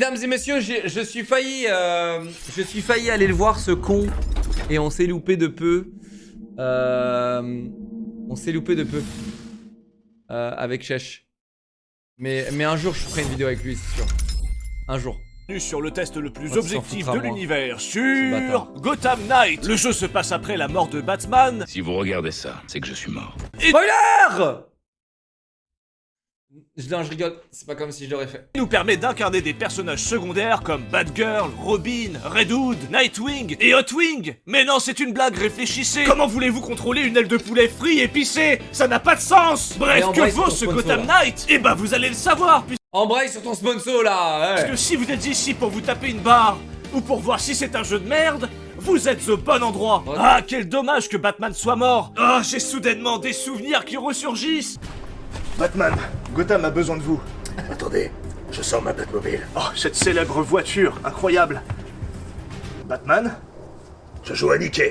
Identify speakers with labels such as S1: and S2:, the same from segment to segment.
S1: Mesdames et messieurs, je suis failli aller le voir, ce con, et on s'est loupé de peu. On s'est loupé de peu avec Chesh. Mais un jour, je ferai une vidéo avec lui, c'est sûr. Un jour.
S2: Sur le test le plus
S1: Oh,
S2: objectif de
S1: moi.
S2: l'univers,
S1: Ce
S2: sur
S1: bâtard.
S2: Gotham Knight. Le jeu se passe après la mort de Batman.
S3: Si vous regardez ça, c'est que je suis mort.
S1: Spoiler! Non, je rigole, c'est pas comme si je l'aurais fait.
S2: Il nous permet d'incarner des personnages secondaires comme Batgirl, Robin, Red Hood, Nightwing et Hotwing. Mais non, c'est une blague, réfléchissez. Comment voulez-vous contrôler une aile de poulet frit épicée? Ça n'a pas de sens. Bref,
S1: Et en
S2: que
S1: vrai,
S2: vaut
S1: c'est
S2: ce
S1: ton sponsor,
S2: Gotham
S1: là.
S2: Knight? Eh ben, vous allez le savoir,
S1: Embraye sur ton sponsor là,
S2: parce que si vous êtes ici pour vous taper une barre ou pour voir si c'est un jeu de merde, vous êtes au bon endroit.
S1: Ouais.
S2: Ah, quel dommage que Batman soit mort. Ah, j'ai soudainement des souvenirs qui ressurgissent.
S4: Batman, Gotham a besoin de vous. Attendez, je sors ma Batmobile. Oh, cette célèbre voiture, incroyable. Batman? Je joue à Nicky.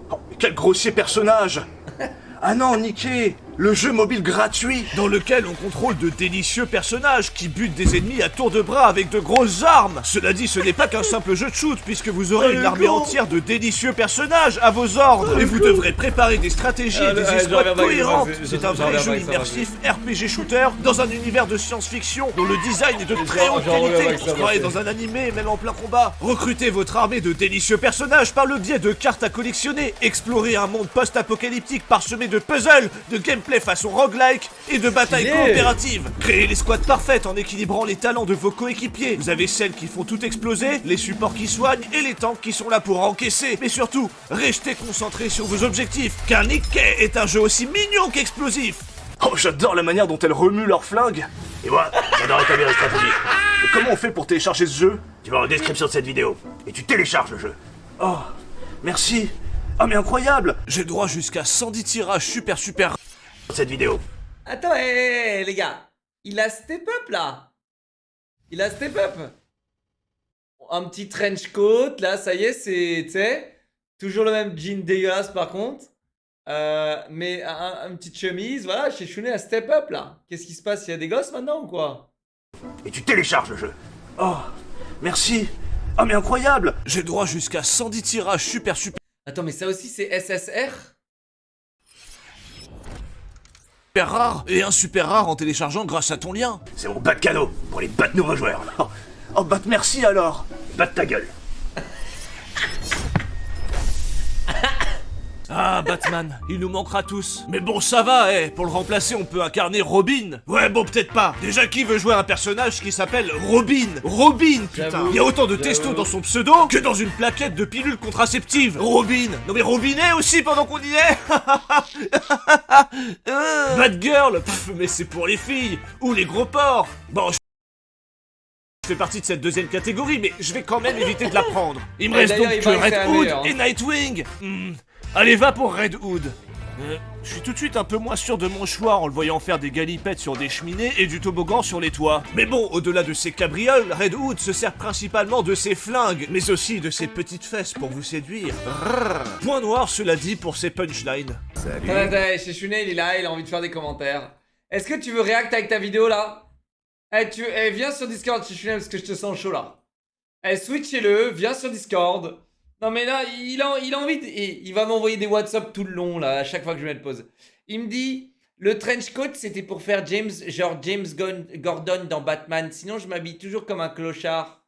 S4: Oh, mais quel grossier personnage. Ah non, Nicky, le jeu mobile gratuit.
S2: Dans lequel on contrôle de délicieux personnages qui butent des ennemis à tour de bras avec de grosses armes. Cela dit, ce n'est pas qu'un simple jeu de shoot, puisque vous aurez une armée entière de délicieux personnages à vos ordres. Et vous devrez préparer des stratégies et des escouades cohérentes. C'est un vrai jeu immersif RPG shooter dans un univers de science-fiction dont le design est de très haute qualité. On se croirait dans un animé, même en plein combat. Recrutez votre armée de délicieux personnages par le biais de cartes à collectionner. Explorez un monde post-apocalyptique parsemé de puzzles, de gameplay façon roguelike et de batailles coopératives. Créez les squads parfaites en équilibrant les talents de vos coéquipiers. Vous avez celles qui font tout exploser, les supports qui soignent et les tanks qui sont là pour encaisser. Mais surtout, restez concentrés sur vos objectifs, car Nicky est un jeu aussi mignon qu'explosif.
S4: Oh, j'adore la manière dont elles remuent leurs flingues. Et moi, j'adore établir une stratégie. Et comment on fait pour télécharger ce jeu? Tu vas en description de cette vidéo. Et tu télécharges le jeu. Oh, merci. Ah mais incroyable.
S2: J'ai droit jusqu'à 110 tirages super
S4: Cette vidéo.
S1: Attends, les gars, il a step up là. Il a step up. Un petit trench coat, là, ça y est, c'est, tu sais, toujours le même jean dégueulasse par contre. Mais une petite chemise, voilà, chez Chounet a step up là. Qu'est-ce qui se passe? Il y a des gosses maintenant ou quoi?
S4: Et tu télécharges le jeu. Oh, merci. Ah mais incroyable.
S2: J'ai droit jusqu'à 110 tirages super
S1: Attends, mais ça aussi c'est SSR?
S2: rare et un super rare en téléchargeant grâce à ton lien.
S4: C'est mon bat cadeau pour les bat nouveaux joueurs. Oh, bat merci alors. Bat ta gueule.
S2: Ah, Batman, il nous manquera tous. Mais bon, ça va, pour le remplacer, on peut incarner Robin. Ouais, bon, peut-être pas. Déjà, qui veut jouer un personnage qui s'appelle Robin? Robin, putain.
S1: J'avoue,
S2: Il y a autant de
S1: j'avoue.
S2: testo dans son pseudo que dans une plaquette de pilules contraceptives. Robin. Non mais Robinet aussi pendant qu'on y est. Batgirl. Pff, mais c'est pour les filles. Ou les gros porcs. Bon, je fais partie de cette deuxième catégorie, mais je vais quand même éviter de la prendre. Il me
S1: Et
S2: reste
S1: d'ailleurs,
S2: donc
S1: il
S2: que
S1: paraît que c'est
S2: Red
S1: la
S2: Hood
S1: meilleure, hein.
S2: et Nightwing. Allez, va pour Red Hood. Je suis tout de suite un peu moins sûr de mon choix en le voyant faire des galipettes sur des cheminées et du toboggan sur les toits. Mais bon, au-delà de ses cabrioles, Red Hood se sert principalement de ses flingues, mais aussi de ses petites fesses pour vous séduire. Point noir, cela dit, pour ses punchlines.
S1: Attends, chez Chounet il est là, il a envie de faire des commentaires. Est-ce que tu veux react avec ta vidéo là? Viens sur Discord chez Chounet parce que je te sens chaud là. Switchez-le, viens sur Discord. Non mais là, il a envie et il va m'envoyer des WhatsApp tout le long là, à chaque fois que je mets le pause. Il me dit, le trench coat c'était pour faire James Gordon dans Batman, sinon je m'habille toujours comme un clochard.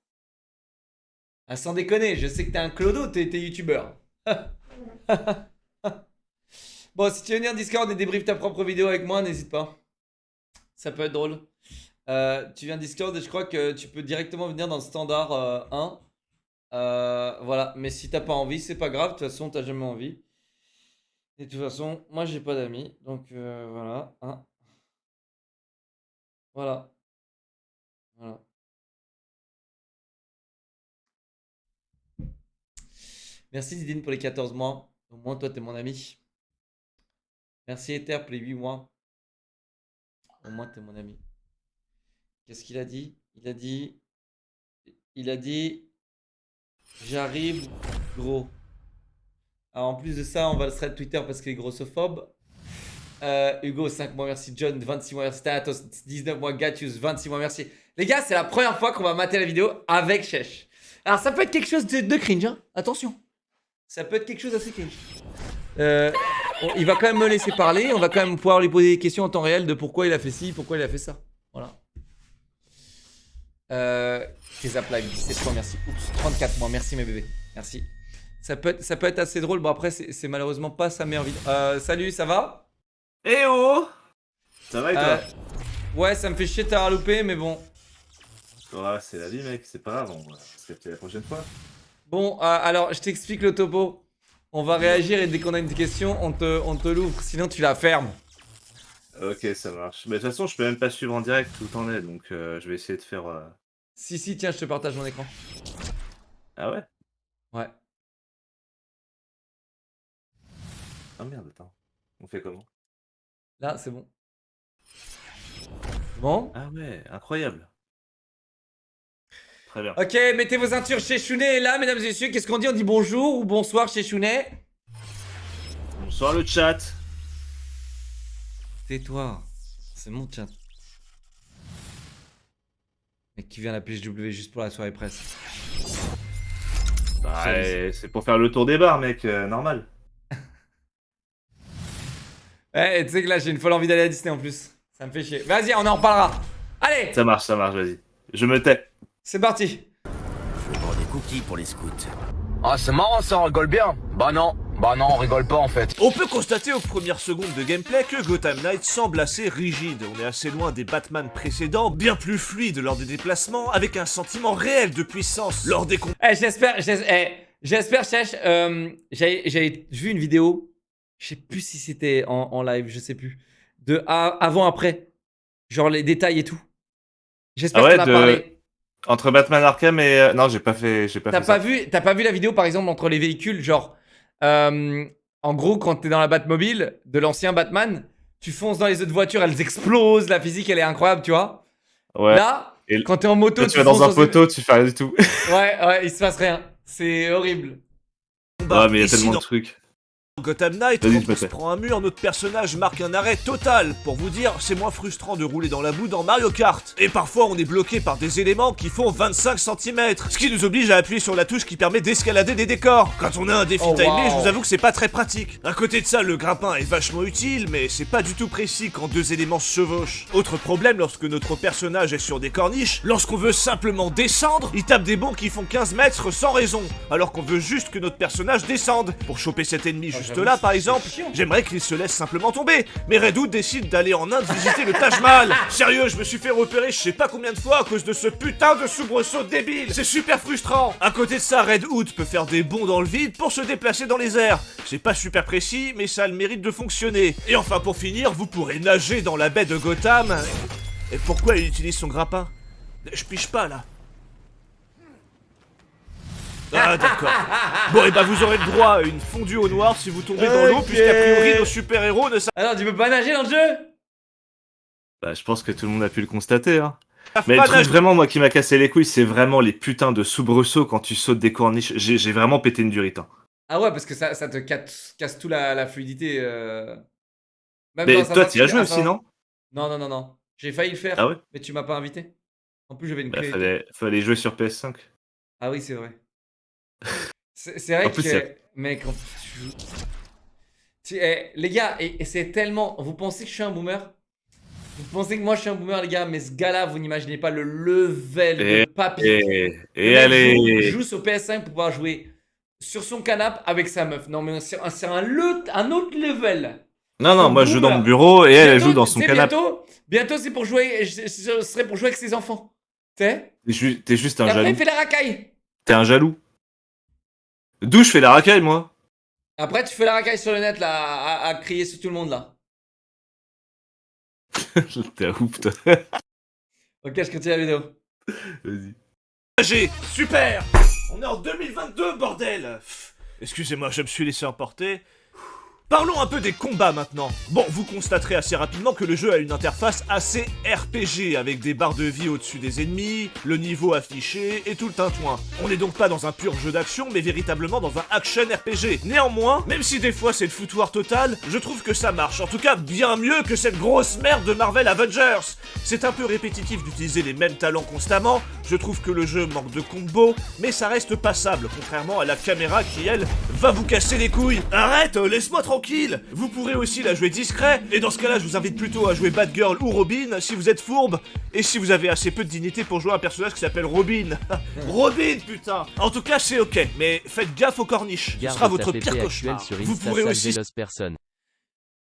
S1: Ah sans déconner, je sais que t'es un clodo, t'es youtubeur. Bon, si tu veux venir Discord et débrief ta propre vidéo avec moi, n'hésite pas. Ça peut être drôle. Tu viens Discord et je crois que tu peux directement venir dans le standard 1. Voilà, mais si t'as pas envie, c'est pas grave, de toute façon, t'as jamais envie. Et de toute façon, moi j'ai pas d'amis, donc voilà. Hein. Voilà. Voilà. Merci Didine pour les 14 mois. Au moins, toi, t'es mon ami. Merci Ether pour les 8 mois. Au moins, t'es mon ami. Qu'est-ce qu'il a dit? Il a dit. J'arrive, gros. Alors, en plus de ça, on va le thread Twitter parce qu'il est grossophobe. Hugo, 5 mois, merci. John, 26 mois, merci. Thanatos, 19 mois. Gatius, 26 mois, merci. Les gars, c'est la première fois qu'on va mater la vidéo avec Chech. Alors ça peut être quelque chose de cringe, hein. Attention. Ça peut être quelque chose d'assez cringe. Il va quand même me laisser parler. On va quand même pouvoir lui poser des questions en temps réel de pourquoi il a fait ci, pourquoi il a fait ça. Voilà. Kesap Live, 17 mois, merci. Oups, 34 mois, merci mes bébés. Merci. Ça peut être assez drôle. Bon après, c'est malheureusement pas sa meilleure vidéo. Salut, ça va?
S5: Eh oh! Ça va et toi?
S1: Ouais, ça me fait chier de t'avoir loupé, mais bon.
S5: Ouais, c'est la vie, mec, c'est pas grave, on va se capter la prochaine fois.
S1: Bon, alors, je t'explique le topo. On va réagir et dès qu'on a une question, on te l'ouvre. Sinon, tu la fermes.
S5: Ok, ça marche. Mais de toute façon, je peux même pas suivre en direct où t'en es, donc je vais essayer de faire...
S1: Si, tiens, je te partage mon écran.
S5: Ah ouais?
S1: Ouais.
S5: Ah merde, attends. On fait comment?
S1: Là, c'est bon. Bon.
S5: Ah ouais, incroyable. Très bien.
S1: Ok, mettez vos ceintures chez Chounet est là, mesdames et messieurs. Qu'est-ce qu'on dit? On dit bonjour ou bonsoir chez Chounet?
S5: Bonsoir le chat.
S1: Tais-toi. C'est mon chat. Mec qui vient à la PHW juste pour la soirée presse.
S5: Bah, c'est pour faire le tour des bars, mec, normal.
S1: Eh, tu sais que là, j'ai une folle envie d'aller à Disney en plus. Ça me fait chier. Vas-y, on en reparlera. Allez,
S5: Ça marche, vas-y. Je me tais.
S1: c'est parti.
S6: Je vends des cookies pour les scouts.
S7: Ah, c'est marrant ça, on rigole bien. Bah non, on rigole pas en fait.
S2: On peut constater aux premières secondes de gameplay que Gotham Knight semble assez rigide. On est assez loin des Batman précédents, bien plus fluide lors des déplacements, avec un sentiment réel de puissance lors des combats.
S1: J'espère, Chech, j'avais vu une vidéo, je sais plus si c'était en live, je sais plus, de avant-après, genre les détails et tout. J'espère que t'en as parlé.
S5: Entre Batman Arkham et... Non, j'ai pas fait
S1: T'as
S5: ça.
S1: pas vu la vidéo par exemple entre les véhicules, genre, en gros quand t'es dans la Batmobile de l'ancien Batman, tu fonces dans les autres voitures, elles explosent, la physique elle est incroyable, tu vois.
S5: Ouais.
S1: Là,
S5: Et
S1: quand t'es en moto,
S5: Là, tu vas dans un poteau, tu fais rien du tout.
S1: Ouais, il se passe rien. C'est horrible.
S5: Ouais, mais il y a
S2: Ici,
S5: tellement de
S2: dans
S5: trucs.
S2: Gotham Knight,
S5: Vas-y,
S2: quand
S5: je me
S2: on se
S5: tais.
S2: prend un mur, notre personnage marque un arrêt total. Pour vous dire, c'est moins frustrant de rouler dans la boue dans Mario Kart. Et parfois, on est bloqué par des éléments qui font 25 cm, ce qui nous oblige à appuyer sur la touche qui permet d'escalader des décors. Quand on a un défi
S1: Oh,
S2: timé,
S1: wow.
S2: je vous avoue que c'est pas très pratique. À côté de ça, le grappin est vachement utile, mais c'est pas du tout précis quand deux éléments se chevauchent. Autre problème lorsque notre personnage est sur des corniches, lorsqu'on veut simplement descendre, il tape des bonds qui font 15 mètres sans raison, alors qu'on veut juste que notre personnage descende. Pour choper cet ennemi juste
S1: j'avoue,
S2: là, par
S1: c'est
S2: exemple,
S1: chiant.
S2: j'aimerais qu'il se laisse simplement tomber. Mais Red Hood décide d'aller en Inde visiter le Taj Mahal. Sérieux, je me suis fait repérer je sais pas combien de fois à cause de ce putain de soubresaut débile. C'est super frustrant. À côté de ça, Red Hood peut faire des bonds dans le vide pour se déplacer dans les airs. C'est pas super précis, mais ça a le mérite de fonctionner. Et enfin, pour finir, vous pourrez nager dans la baie de Gotham. Et pourquoi il utilise son grappin? Je piche pas là. Ah d'accord. Bon et bah vous aurez le droit à une fondue au noir si vous tombez dans l'eau,
S1: Ok.
S2: puisqu'a priori nos super-héros ne savent
S1: Alors, tu peux pas nager dans le jeu?
S5: Bah, je pense que tout le monde a pu le constater, hein. Mais
S2: pas
S5: le truc
S2: nager.
S5: vraiment, moi, qui m'a cassé les couilles, c'est vraiment les putains de soubresauts quand tu sautes des corniches. J'ai vraiment pété une durite, hein.
S1: Ah ouais, parce que ça te casse tout la fluidité. Même
S5: Mais
S1: dans
S5: toi,
S1: Assassin's
S5: t'y as
S1: Creed-
S5: joué
S1: Attends.
S5: aussi, non?
S1: Non. J'ai failli le faire,
S5: Ah ouais?
S1: mais tu m'as pas invité. En plus, j'avais une
S5: Bah,
S1: clé.
S5: fallait jouer sur PS5.
S1: Ah oui, c'est vrai. C'est vrai
S5: En plus,
S1: que...
S5: c'est-
S1: Mec, quand tu joues... les gars, et c'est tellement... Vous pensez que je suis un boomer? Vous pensez que moi je suis un boomer, les gars? Mais ce gars-là, vous n'imaginez pas le level de papy.
S5: Et
S1: Le mec
S5: allez.
S1: joue sur PS5 pour pouvoir jouer sur son canapé avec sa meuf. Non, mais c'est un autre level.
S5: Non, non,
S1: Son
S5: moi, je joue dans
S1: boomer.
S5: mon bureau et elle
S1: Bientôt,
S5: joue dans
S1: tu
S5: son
S1: sais,
S5: canapé.
S1: Bientôt, c'est pour jouer... Ce serait pour jouer avec ses enfants. Tu sais?
S5: T'es juste un
S1: Et après,
S5: jaloux.
S1: il fait la racaille.
S5: T'es un jaloux. D'où je fais la racaille, moi?
S1: Après, tu fais la racaille sur le net, là, à crier sur tout le monde, là.
S5: T'es un ouf, toi.
S1: Ok, je continue la vidéo.
S5: Vas-y.
S2: nager. Super. On est en 2022, bordel. Excusez-moi, je me suis laissé emporter. Parlons un peu des combats maintenant. Bon, vous constaterez assez rapidement que le jeu a une interface assez RPG, avec des barres de vie au-dessus des ennemis, le niveau affiché et tout le tintouin. On n'est donc pas dans un pur jeu d'action, mais véritablement dans un action RPG. Néanmoins, même si des fois c'est le foutoir total, je trouve que ça marche. En tout cas, bien mieux que cette grosse merde de Marvel Avengers. C'est un peu répétitif d'utiliser les mêmes talents constamment, je trouve que le jeu manque de combos, mais ça reste passable, contrairement à la caméra qui, elle, va vous casser les couilles. Arrête, laisse-moi tranquille. Vous pourrez aussi la jouer discret, et dans ce cas-là, je vous invite plutôt à jouer Batgirl ou Robin, si vous êtes fourbe, et si vous avez assez peu de dignité pour jouer un personnage qui s'appelle Robin. Robin, putain. En tout cas, c'est ok, mais faites gaffe aux corniches, ce sera votre pire cauchemar. Vous pourrez aussi...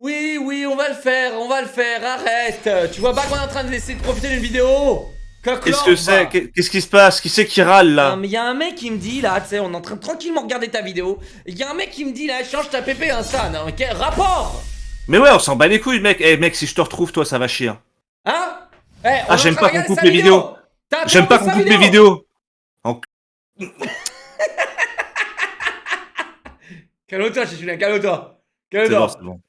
S1: Oui, oui, on va le faire, arrête. Tu vois pas qu'on est en train de laisser de profiter d'une vidéo?
S5: Qu'est-ce que c'est? Qu'est-ce qui se passe? Qui c'est qui râle là?
S1: Non, mais y'a un mec qui me dit là, tu sais, on est en train de tranquillement regarder ta vidéo. Y'a un mec qui me dit là, change ta PP Insta. Non, mais quel rapport?
S5: Mais ouais, on s'en bat les couilles, mec. Eh, mec, si je te retrouve, toi, ça va chier.
S1: Hein?
S5: Ah, j'aime pas qu'on coupe les vidéos. J'aime pas qu'on coupe les vidéos.
S1: Calme-toi, Chichulin, calme-toi.
S5: C'est bon, c'est bon.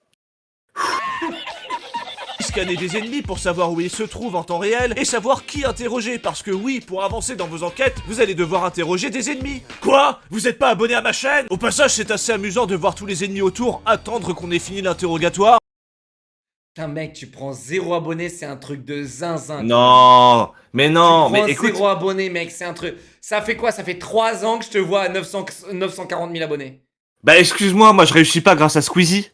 S2: Scanner des ennemis pour savoir où ils se trouvent en temps réel et savoir qui interroger, parce que oui, pour avancer dans vos enquêtes, vous allez devoir interroger des ennemis. Quoi? Vous êtes pas abonné à ma chaîne? Au passage, c'est assez amusant de voir tous les ennemis autour attendre qu'on ait fini l'interrogatoire.
S1: Putain mec, tu prends 0 abonnés, c'est un truc de zinzin.
S5: Non, mais non, mais écoute...
S1: 0 abonnés mec, c'est un truc... Ça fait quoi? Ça fait 3 ans que je te vois à 940 000 abonnés.
S5: Bah excuse-moi, moi je réussis pas grâce à Squeezie.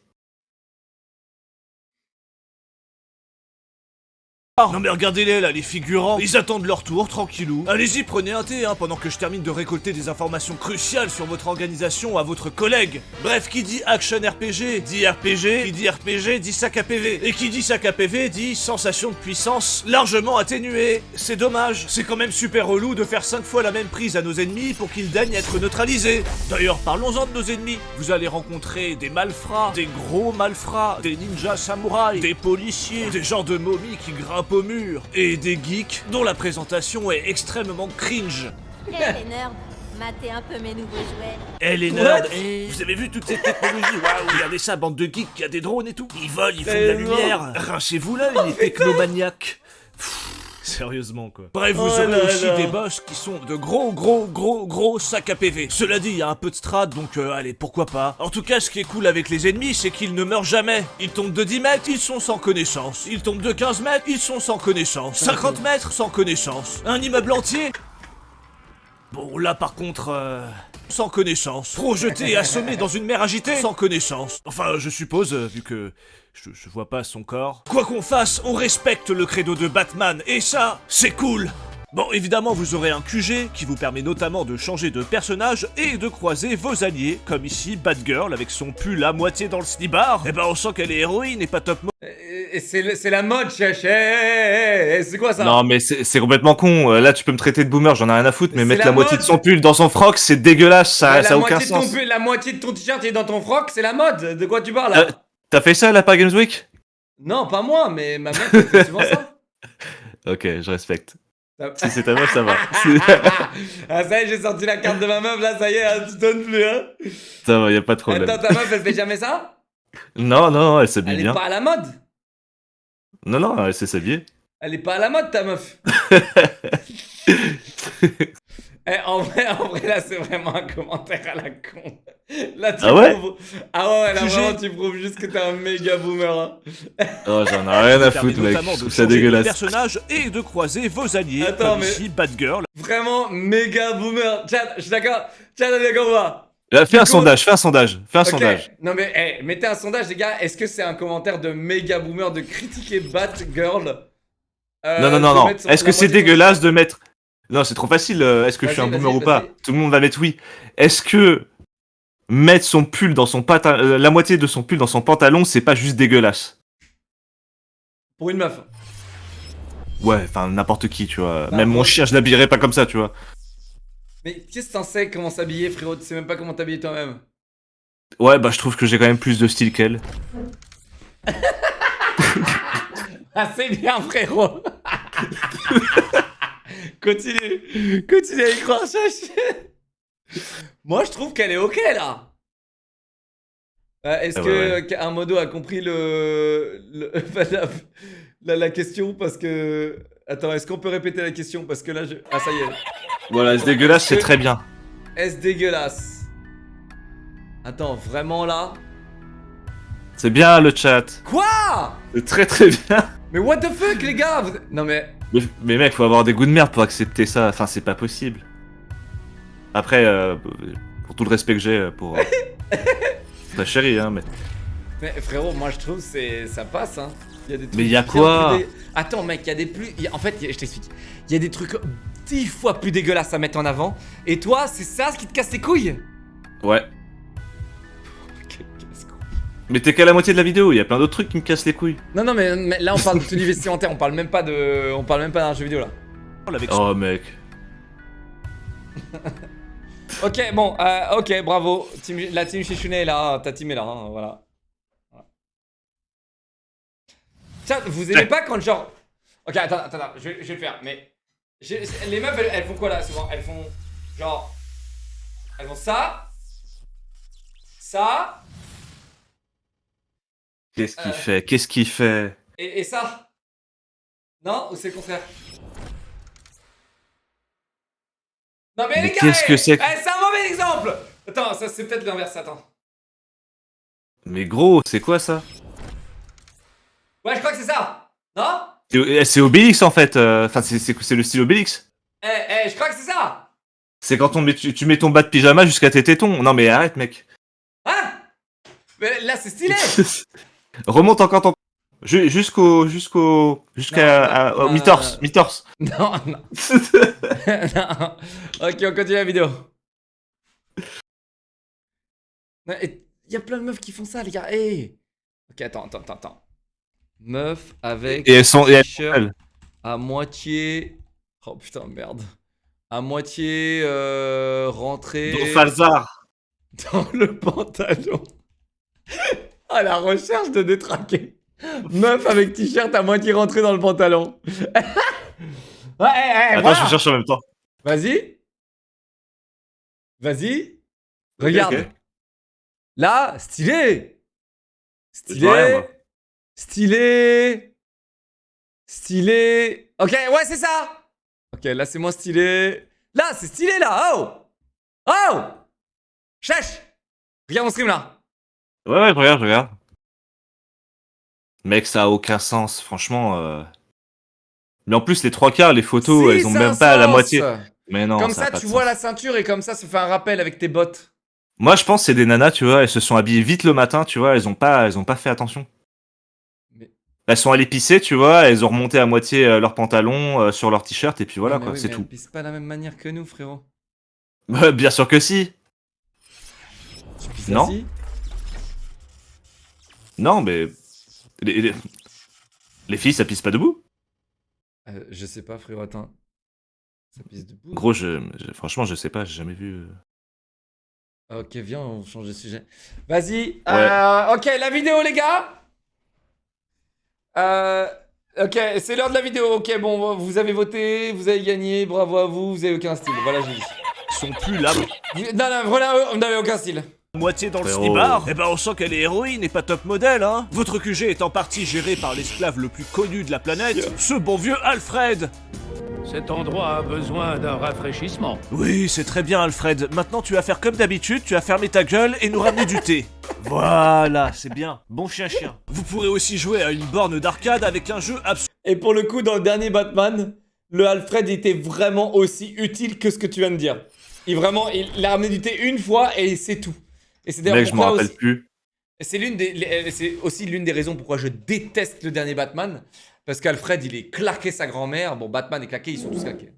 S2: Non mais regardez-les là, les figurants, ils attendent leur tour, tranquillou. Allez-y, prenez un thé, pendant que je termine de récolter des informations cruciales sur votre organisation à votre collègue. Bref, qui dit action RPG, dit RPG, qui dit RPG, dit sac à PV. Et qui dit sac à PV, dit sensation de puissance largement atténuée. C'est dommage, c'est quand même super relou de faire 5 fois la même prise à nos ennemis pour qu'ils daignent être neutralisés. D'ailleurs, parlons-en de nos ennemis. Vous allez rencontrer des malfrats, des gros malfrats, des ninjas samouraïs, des policiers, des genres de momies qui grimpent au mur, et des geeks dont la présentation est extrêmement cringe.
S8: Eh les nerds, matez un peu mes nouveaux jouets.
S2: Eh les nerds, vous avez vu toute cette technologie? Waouh, regardez ça, bande de geeks, il y a des drones et tout. Ils volent, ils font de la lumière. Rincez-vous là, les technomaniaques. Sérieusement quoi. Bref, vous aurez aussi des boss qui sont de gros sacs à PV. Cela dit, il y a un peu de strat, donc allez, pourquoi pas. En tout cas, ce qui est cool avec les ennemis, c'est qu'ils ne meurent jamais. Ils tombent de 10 mètres, ils sont sans connaissance. Ils tombent de 15 mètres, ils sont sans connaissance. 50 mètres, sans connaissance. Un immeuble entier. Bon, là par contre, sans connaissance. Projeté et assommé dans une mer agitée, sans connaissance. Enfin, je suppose, vu que je vois pas son corps. Quoi qu'on fasse, on respecte le credo de Batman, et ça, c'est cool. Bon, évidemment, vous aurez un QG qui vous permet notamment de changer de personnage et de croiser vos alliés, comme ici Batgirl avec son pull à moitié dans le slibard. Eh ben, on sent qu'elle est héroïne et pas top mode.
S1: C'est la mode, c'est quoi ça?
S5: Non mais c'est complètement con, là tu peux me traiter de boomer, j'en ai rien à foutre, mais mettre la moitié de son pull dans son froc, c'est dégueulasse, ça a aucun sens.
S1: La moitié de ton t-shirt est dans ton froc, c'est la mode, de quoi tu parles là?
S5: T'as fait ça là par Games Week?
S1: Non, pas moi, mais ma mère fait souvent ça.
S5: Ok, je respecte. Si c'est ta meuf, ça va.
S1: Ah ça y est, j'ai sorti la carte de ma meuf, là, ça y est, tu donnes plus, hein.
S5: Ça va, y'a pas de problème.
S1: Attends, ta meuf, elle fait jamais ça?
S5: Non, elle s'habille bien.
S1: Elle est pas à la mode.
S5: Non, elle sait s'habiller.
S1: Elle est pas à la mode, ta meuf. En vrai, là, c'est vraiment un commentaire à la con. Là, tu prouves... Ah ouais, là, vraiment, tu prouves juste que t'es un méga boomer. Hein.
S5: Oh, j'en ai rien à foutre, mec. Je trouve ça dégueulasse.
S2: Personnage et de croiser vos alliés.
S1: Attends,
S2: comme ici, Batgirl.
S1: Vraiment méga boomer. Chat, je suis d'accord. Chat, on est d'accord ou pas?
S5: Fais un sondage.
S1: Non mais, mettez un sondage, les gars. Est-ce que c'est un commentaire de méga boomer de critiquer Batgirl?
S5: Non. Est-ce que c'est dégueulasse de mettre... Non, c'est trop facile. Est-ce que je suis un boomer ou pas? Tout le monde va mettre oui. Est-ce que mettre son pull dans son pantalon, la moitié de son pull dans son pantalon, c'est pas juste dégueulasse?
S1: Pour une meuf.
S5: Ouais, enfin n'importe qui, tu vois. Bah, même mon chien, je l'habillerais pas comme ça, tu vois.
S1: Mais qu'est-ce que t'en sais comment s'habiller, frérot? Tu sais même pas comment t'habiller toi-même.
S5: Ouais, bah je trouve que j'ai quand même plus de style qu'elle.
S1: Ah, c'est bien, frérot. Continue à y croire, Chachi. Moi, je trouve qu'elle est ok, là. Est-ce que un modo a compris la question parce que... Attends, est-ce qu'on peut répéter la question? Parce que là, ah, ça y est.
S5: Voilà, c'est dégueulasse, c'est très bien.
S1: Est-ce dégueulasse? Attends, vraiment là?
S5: C'est bien le chat.
S1: Quoi?
S5: C'est très très bien.
S1: Mais what the fuck, les gars? Non mais...
S5: Mais mec, faut avoir des goûts de merde pour accepter ça. Enfin, c'est pas possible. Après, pour tout le respect que j'ai pour ta chérie, hein, mais...
S1: Mais frérot, moi je trouve ça passe, hein. Il y a des trucs
S5: mais il y a
S1: bien
S5: quoi?
S1: Attends mec, il y a des plus... En fait, je t'explique. Il y a des trucs 10 fois plus dégueulasses à mettre en avant. Et toi, c'est ça ce qui te casse les couilles?
S5: Ouais.
S1: Quel casse-couille.
S5: Mais t'es qu'à la moitié de la vidéo, il y a plein d'autres trucs qui me cassent les couilles.
S1: Non, mais là on parle de tenue vestimentaire, on parle même pas d'un jeu vidéo là.
S5: Oh mec.
S1: Ok, bon, ok, bravo. La team Shishune est là, ta team est là, hein, voilà. Tiens, vous aimez pas quand genre... Ok, attends, je vais le faire, mais... Les meufs, elles font quoi là, souvent? Elles font... Genre... Elles font ça... Ça...
S5: Qu'est-ce qu'il fait?
S1: Et ça? Non? Ou c'est le contraire? Non mais les gars,
S5: qu'est-ce que c'est
S1: c'est un mauvais exemple. Attends, ça c'est peut-être l'inverse, attends.
S5: Mais gros, c'est quoi ça?
S1: Ouais, je crois que c'est ça. Non?
S5: C'est Obélix en fait. Enfin, c'est le style Obélix.
S1: Je crois que c'est ça.
S5: C'est quand tu mets ton bas de pyjama jusqu'à tes tétons. Non mais arrête mec.
S1: Hein? Mais là c'est stylé.
S5: Remonte encore ton... Jusqu'à mi-torse.
S1: Non. Non. Ok, on continue la vidéo. Il y a plein de meufs qui font ça, les gars. Hey. Ok, attends. Meuf avec...
S5: Et elles sont...
S1: à moitié... Oh putain, merde. À moitié rentrée...
S5: Dans Falzar.
S1: Dans le pantalon. Ah, la recherche de détraquer. Meuf avec t-shirt à moitié rentré dans le pantalon. Ouais,
S5: attends,
S1: voilà.
S5: je cherche en même temps.
S1: Vas-y. Regarde.
S5: Okay.
S1: Là, stylé.
S5: Rien,
S1: Stylé. Ok, ouais, c'est ça. Ok, là, c'est moins stylé. Là, c'est stylé, là. Oh. Chèche. Regarde mon stream, là.
S5: Ouais, je regarde. Mec, ça a aucun sens, franchement. Mais en plus, les 3/4, les photos, elles ont même pas la moitié. Mais non,
S1: comme ça tu vois la ceinture et comme ça fait un rappel avec tes bottes.
S5: Moi, je pense que c'est des nanas, tu vois, elles se sont habillées vite le matin, tu vois, elles ont pas fait attention.
S1: Mais...
S5: Elles sont allées pisser, tu vois, elles ont remonté à moitié leurs pantalons sur leur t-shirt et puis voilà, quoi,
S1: oui,
S5: c'est tout.
S1: Elles pissent pas de la même manière que nous, frérot.
S5: Bien sûr que si.
S1: Tu pisses
S5: Non.
S1: assis ?
S5: Non, mais les filles, ça pisse pas debout.
S1: Je sais pas, frérot, attends. Ça pisse debout.
S5: Gros, franchement, je sais pas, j'ai jamais vu.
S1: Ok, viens, on change de sujet. Vas-y.
S5: Ouais.
S1: Ok, la vidéo, les gars. Ok, c'est l'heure de la vidéo. Ok, bon, vous avez voté, vous avez gagné, bravo à vous, vous avez aucun style. Voilà, j'ai dit.
S4: Ils sont plus là.
S1: Non, voilà, on n'avait aucun style.
S4: Moitié dans le
S5: Frérot.
S4: slibard. Eh ben on sent qu'elle est héroïne et pas top modèle, hein. Votre QG est en partie géré par l'esclave le plus connu de la planète, ce bon vieux Alfred.
S3: Cet endroit a besoin d'un rafraîchissement.
S4: Oui, c'est très bien Alfred. Maintenant tu vas faire comme d'habitude, tu vas fermer ta gueule et nous ramener du thé. Voilà, c'est bien. Bon chien. Vous pourrez aussi jouer à une borne d'arcade avec un jeu absolument...
S1: Et pour le coup, dans le dernier Batman, le Alfred était vraiment aussi utile que ce que tu viens de dire. Il a ramené du thé une fois et c'est tout. Et c'est d'ailleurs
S5: Mec, je m'en rappelle plus.
S1: C'est aussi l'une des raisons pourquoi je déteste le dernier Batman. Parce qu'Alfred, il est claqué sa grand-mère. Bon, Batman est claqué, ils sont tous claqués.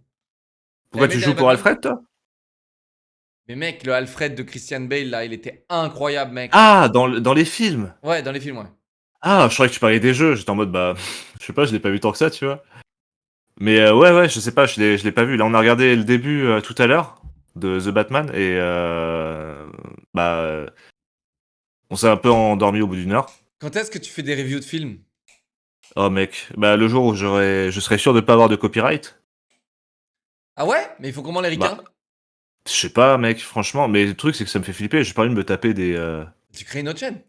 S5: Pourquoi tu joues pour Alfred, toi?
S1: Mais mec, le Alfred de Christian Bale, là, il était incroyable, mec.
S5: Ah, dans les films.
S1: Ouais, dans les films, ouais.
S5: Ah, je croyais que tu parlais des jeux. J'étais en mode, bah, je sais pas, je l'ai pas vu tant que ça, tu vois. Mais ouais, je sais pas, je l'ai pas vu. Là, on a regardé le début tout à l'heure de The Batman et on s'est un peu endormi au bout d'une heure.
S1: Quand est-ce que tu fais des reviews de films?
S5: Oh mec, bah le jour où je serais sûr de pas avoir de copyright.
S1: Ah ouais? Mais il faut comment les ricains?
S5: Je sais pas, mec, franchement. Mais le truc, c'est que ça me fait flipper. J'ai pas envie de me taper des.
S1: Tu crées une autre chaîne?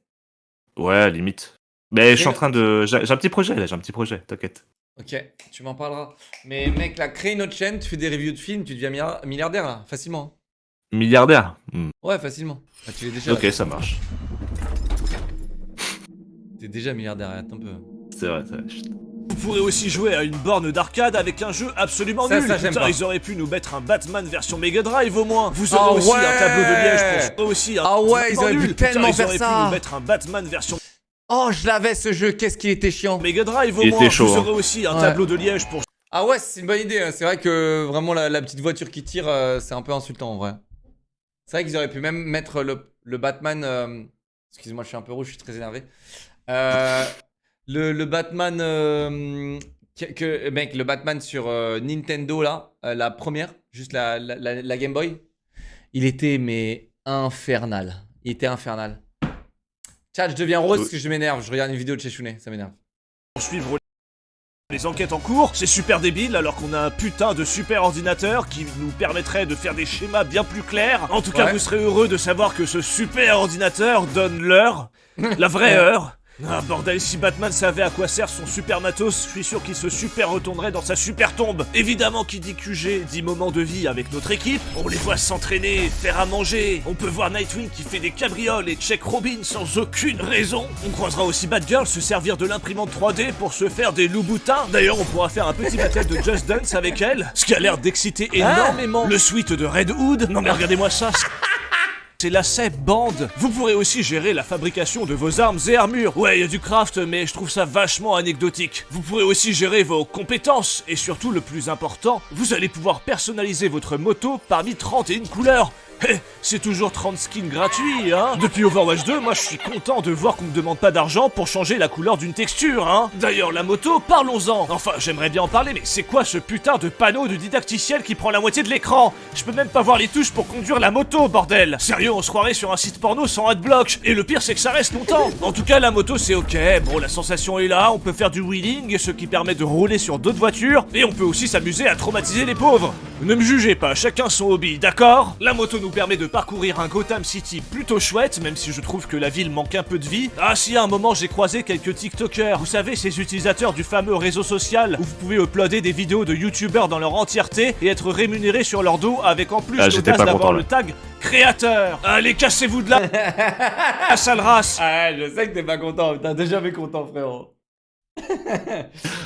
S5: Ouais, limite. Mais je suis en train de... J'ai un petit projet, là, t'inquiète.
S1: Ok, tu m'en parleras. Mais mec, là, crée une autre chaîne, tu fais des reviews de films, tu deviens milliardaire, là, facilement.
S5: Milliardaire.
S1: Ouais, facilement. Ah, tu l'es déjà.
S5: Ok,
S1: là.
S5: ça marche.
S1: T'es déjà milliardaire, attends un peu.
S5: C'est vrai.
S2: Vous pourrez aussi jouer à une borne d'arcade avec un jeu absolument nul.
S1: Ça, j'aime
S2: Putain,
S1: pas.
S2: ils auraient pu nous mettre un Batman version Mega Drive au moins. Vous aurez aussi un tableau de liège pour aussi un
S1: Ah ouais, ils auraient
S2: nul.
S1: pu
S2: Putain,
S1: tellement
S2: ils
S1: faire
S2: auraient pu
S1: ça.
S2: nous mettre un Batman version
S1: Oh, je l'avais ce jeu, qu'est-ce qu'il était chiant.
S2: Mega Drive au
S5: Il
S2: moins.
S5: était chaud,
S2: Vous
S5: hein.
S2: aurez aussi un
S1: Ouais.
S2: tableau de liège pour
S1: Ah ouais, c'est une bonne idée. Hein. C'est vrai que vraiment la petite voiture qui tire, c'est un peu insultant en vrai. C'est vrai qu'ils auraient pu même mettre le Batman. Excuse-moi, je suis un peu rouge, je suis très énervé. Le Batman. Mec, le Batman sur Nintendo là, la première, juste la Game Boy. Il était mais infernal. Il était infernal. Chat, je deviens rose parce que je m'énerve. Je regarde une vidéo de Cheshune, ça m'énerve.
S2: suivre les enquêtes en cours. C'est super débile alors qu'on a un putain de super ordinateur qui nous permettrait de faire des schémas bien plus clairs. En tout cas,
S1: Ouais.
S2: vous serez heureux de savoir que ce super ordinateur donne l'heure, la vraie heure. Ah bordel, si Batman savait à quoi sert son super matos, je suis sûr qu'il se super retournerait dans sa super tombe. Évidemment, qui dit QG dit moment de vie avec notre équipe. On les voit s'entraîner, faire à manger. On peut voir Nightwing qui fait des cabrioles et check Robin sans aucune raison. On croisera aussi Batgirl se servir de l'imprimante 3D pour se faire des loups-boutins. D'ailleurs, on pourra faire un petit battle de Just Dance avec elle, ce qui a l'air d'exciter énormément le suite de Red Hood. Non mais regardez-moi ça. C'est la CEP Band. Vous pourrez aussi gérer la fabrication de vos armes et armures. Ouais, il y a du craft, mais je trouve ça vachement anecdotique. Vous pourrez aussi gérer vos compétences. Et surtout, le plus important, vous allez pouvoir personnaliser votre moto parmi 31 couleurs. Eh, c'est toujours 30 skins gratuits, hein. Depuis Overwatch 2, moi je suis content de voir qu'on me demande pas d'argent pour changer la couleur d'une texture, hein. D'ailleurs, la moto, parlons-en. Enfin, j'aimerais bien en parler, mais c'est quoi ce putain de panneau de didacticiel qui prend la moitié de l'écran? Je peux même pas voir les touches pour conduire la moto, bordel. Sérieux, on se croirait sur un site porno sans adblock. Et le pire, c'est que ça reste longtemps. En tout cas, la moto, c'est ok. Bon, la sensation est là, on peut faire du wheeling, ce qui permet de rouler sur d'autres voitures. Et on peut aussi s'amuser à traumatiser les pauvres. Ne me jugez pas, chacun son hobby, d'accord? La moto nous permet de parcourir un Gotham City plutôt chouette, même si je trouve que la ville manque un peu de vie. Ah si, à un moment j'ai croisé quelques TikTokers, vous savez, ces utilisateurs du fameux réseau social où vous pouvez uploader des vidéos de youtubeurs dans leur entièreté et être rémunérés sur leur dos avec en plus
S5: j'étais
S2: l'audace
S5: pas
S2: d'avoir
S5: content,
S2: le
S5: là.
S2: tag créateur. Allez, cassez-vous de là, la sale race.
S1: Ah, je sais que t'es pas content, t'as déjà mécontent, frérot.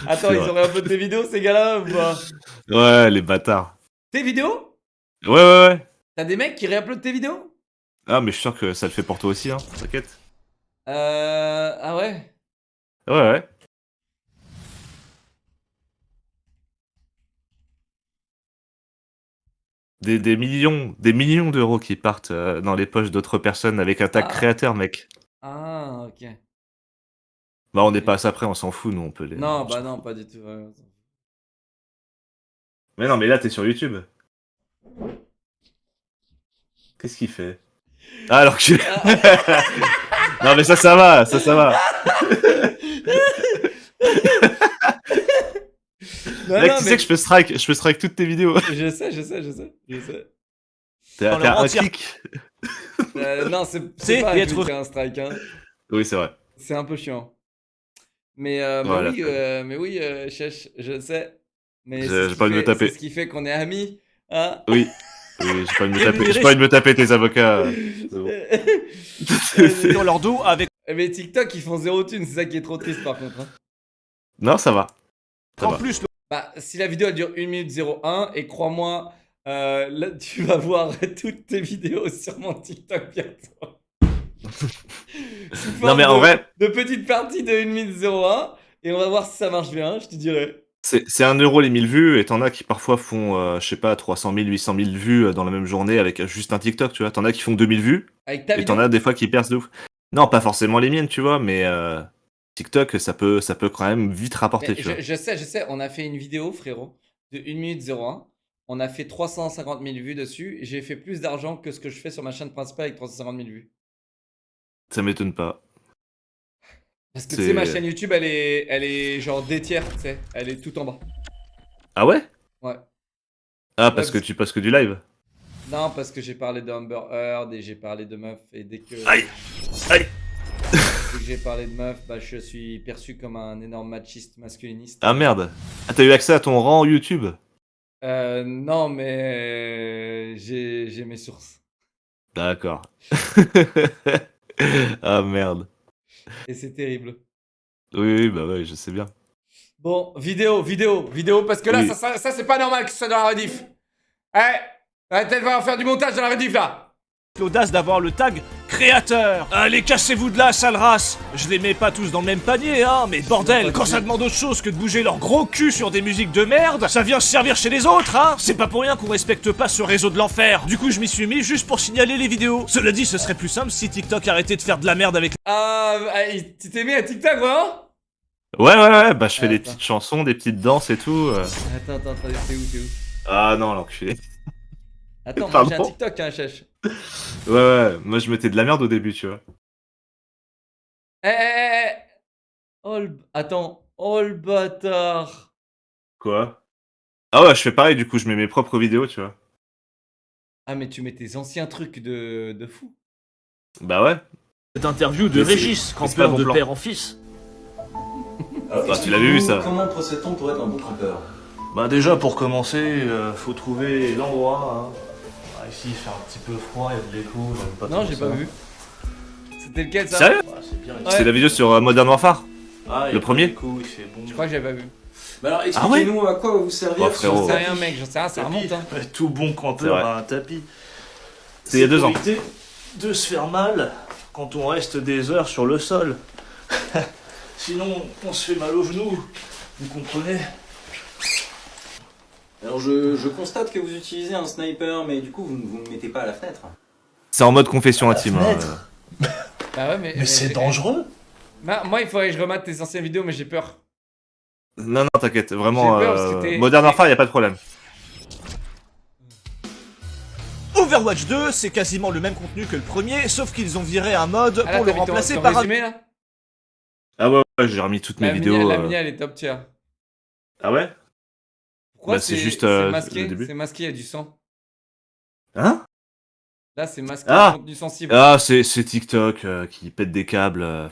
S1: Attends,
S5: C'est
S1: ils
S5: vrai.
S1: auraient un peu de tes vidéos, ces gars-là, ou pas?
S5: Ouais, les bâtards.
S1: Tes vidéos?
S5: Ouais.
S1: T'as des mecs qui réuploadent tes vidéos?
S5: Ah, mais je suis sûr que ça le fait pour toi aussi, hein. T'inquiète.
S1: Ah ouais?
S5: Ouais. Des millions d'euros qui partent dans les poches d'autres personnes avec un tag
S1: Ah.
S5: créateur, mec.
S1: Ah, ok.
S5: Bah, on n'est pas à ça près, on s'en fout, nous, on peut les...
S1: Non, bah non, pas du tout. Ouais.
S5: Mais non, mais là, t'es sur YouTube. Qu'est-ce qu'il fait? Ah, alors que... Non, mais ça va.
S1: Non,
S5: Mec,
S1: non,
S5: tu
S1: mais-
S5: sais que je peux strike toutes tes vidéos.
S1: Je sais.
S5: T'es
S2: Dans
S5: à
S2: leur
S5: un
S2: entière-
S5: clic.
S1: Non,
S2: C'est
S1: c'est pas
S2: et
S1: un
S2: être-
S1: clic, un strike, hein.
S5: Oui, c'est vrai.
S1: C'est un peu chiant. Mais
S5: Voilà.
S1: oui, Chech, je sais. Mais
S5: J'ai
S1: c'est ce
S5: pas
S1: qui
S5: envie de me
S1: fait-
S5: taper.
S1: C'est ce qui fait qu'on est amis. Hein.
S5: Oui, j'ai pas envie de me taper.
S2: Rémunéré
S5: J'ai pas envie de me taper tes avocats. C'est bon.
S2: Dans leur dos avec
S1: Mais TikTok, ils font zéro thune, c'est ça qui est trop triste par contre. Hein.
S5: Non, ça va. Ça
S2: en
S5: va.
S2: plus
S1: Bah, si la vidéo elle dure 1 minute 01, et crois-moi, là tu vas voir toutes tes vidéos sur mon TikTok bientôt. Sous
S5: Non,
S1: forme
S5: mais en vrai,
S1: de petites parties de 1 minute 01, et on va voir si ça marche bien, je te dirai.
S5: c'est 1 euro les 1000 vues, et t'en as qui parfois font, je sais pas, 300 000, 800 000 vues dans la même journée avec juste un TikTok, tu vois. T'en as qui font 2000 vues,
S1: Avec ta
S5: et
S1: vidéo.
S5: t'en as des fois qui percent de ouf. Non, pas forcément les miennes, tu vois, mais TikTok, ça peut quand même vite rapporter,
S1: Mais
S5: tu vois.
S1: je sais, on a fait une vidéo, frérot, de 1 minute 01. On a fait 350 000 vues dessus. J'ai fait plus d'argent que ce que je fais sur ma chaîne principale avec 350 000 vues.
S5: Ça m'étonne pas.
S1: Parce que tu sais, ma chaîne YouTube, elle est genre des tiers, tu sais. Elle est tout en bas.
S5: Ah ouais?
S1: Ouais.
S5: Ah, parce que tu passes que du live?
S1: Non, parce que j'ai parlé de Amber Heard et j'ai parlé de meufs et dès que.
S2: Aïe.
S1: Dès que j'ai parlé de meuf, bah je suis perçu comme un énorme machiste masculiniste.
S5: Ah merde. Ah, t'as eu accès à ton rang YouTube?
S1: Non, mais j'ai mes sources.
S5: D'accord. Ah merde.
S1: Et c'est terrible.
S5: Oui, bah ouais, je sais bien.
S1: Bon, vidéo, parce que là,
S5: Oui.
S1: ça c'est pas normal que ce soit dans la rediff. Peut-être va faire du montage dans la rediff là.
S2: L'audace d'avoir le tag créateur. Allez, cassez-vous de là, sale race. Je les mets pas tous dans le même panier, hein, mais bordel, quand ça demande autre chose que de bouger leur gros cul sur des musiques de merde, ça vient se servir chez les autres, hein. C'est pas pour rien qu'on respecte pas ce réseau de l'enfer. Du coup, je m'y suis mis juste pour signaler les vidéos. Cela dit, ce serait plus simple si TikTok arrêtait de faire de la merde avec...
S1: Tu t'es mis à TikTok, vraiment?
S5: Ouais, bah je fais des
S1: Attends.
S5: petites chansons, des petites danses et tout.
S1: Attends, t'es où?
S5: Ah non, l'enculé.
S1: Attends, moi j'ai un
S5: Pardon.
S1: TikTok, hein, chèche.
S5: Ouais, moi je mettais de la merde au début, tu vois.
S1: Attends, oh le bâtard.
S5: Quoi? Ah ouais, je fais pareil, du coup, je mets mes propres vidéos, tu vois.
S1: Ah, mais tu mets tes anciens trucs de fou.
S5: Bah ouais.
S2: Cette interview de
S5: Mais c'est-
S2: Régis,
S5: mais c'est pas bon plan.
S2: père en fils.
S5: Bah, tu l'avais vu ça.
S9: Comment procède-t-on pour être un bon trappeur?
S4: Bah déjà pour commencer, faut trouver l'endroit. Hein. Ici il fait un petit peu froid, il y a de l'écho, j'aime pas
S1: Non,
S4: trop
S1: j'ai
S4: ça.
S1: pas vu. C'était lequel ça?
S5: Sérieux?
S4: Ouais, c'est bien.
S1: Ouais.
S5: C'est la vidéo sur Modern Warfare?
S4: Ah, il y a
S5: Le
S4: pas
S5: premier?
S4: d'écho, il fait bon.
S1: Je crois que j'avais pas vu.
S9: Bah alors
S5: Ah
S9: expliquez-nous à quoi va vous servir
S5: Oh, frérot.
S1: J'en
S9: ce
S1: sais
S9: tapis.
S1: rien, mec, j'en sais rien, ça
S4: Tapis.
S1: remonte. Hein.
S4: Ouais, tout bon
S5: C'est
S4: campeur
S5: vrai.
S4: a un tapis.
S5: C'est il y a 2 ans.
S4: Pour éviter de se faire mal quand on reste des heures sur le sol. Sinon, on se fait mal aux genoux. Vous comprenez?
S9: Alors je constate que vous utilisez un sniper, mais du coup vous ne le mettez pas à la fenêtre.
S5: C'est en mode confession
S4: À la
S5: intime. hein,
S4: fenêtre.
S1: Bah ouais,
S4: Mais c'est dangereux.
S1: Bah, moi, il faudrait que je remate tes anciennes vidéos, mais j'ai peur.
S5: Non, t'inquiète, vraiment.
S1: J'ai peur parce que t'es-
S5: Modern Warfare, y a pas de problème.
S2: Overwatch 2, c'est quasiment le même contenu que le premier, sauf qu'ils ont viré un mode
S1: Ah, là,
S2: pour le
S1: t'as vu ton-
S2: remplacer
S1: ton
S2: par un...
S1: résumé, là
S5: Ah ouais, j'ai remis toutes mes vidéos.
S1: La mini, elle est top tier.
S5: Ah ouais?
S1: Pourquoi
S5: Bah, c'est juste,
S1: c'est masqué,
S5: le début.
S1: c'est masqué, il y a du sang.
S5: Hein?
S1: Là, c'est masqué,
S5: Ah
S1: contenu sensible.
S5: Ah, c'est TikTok qui pète des câbles.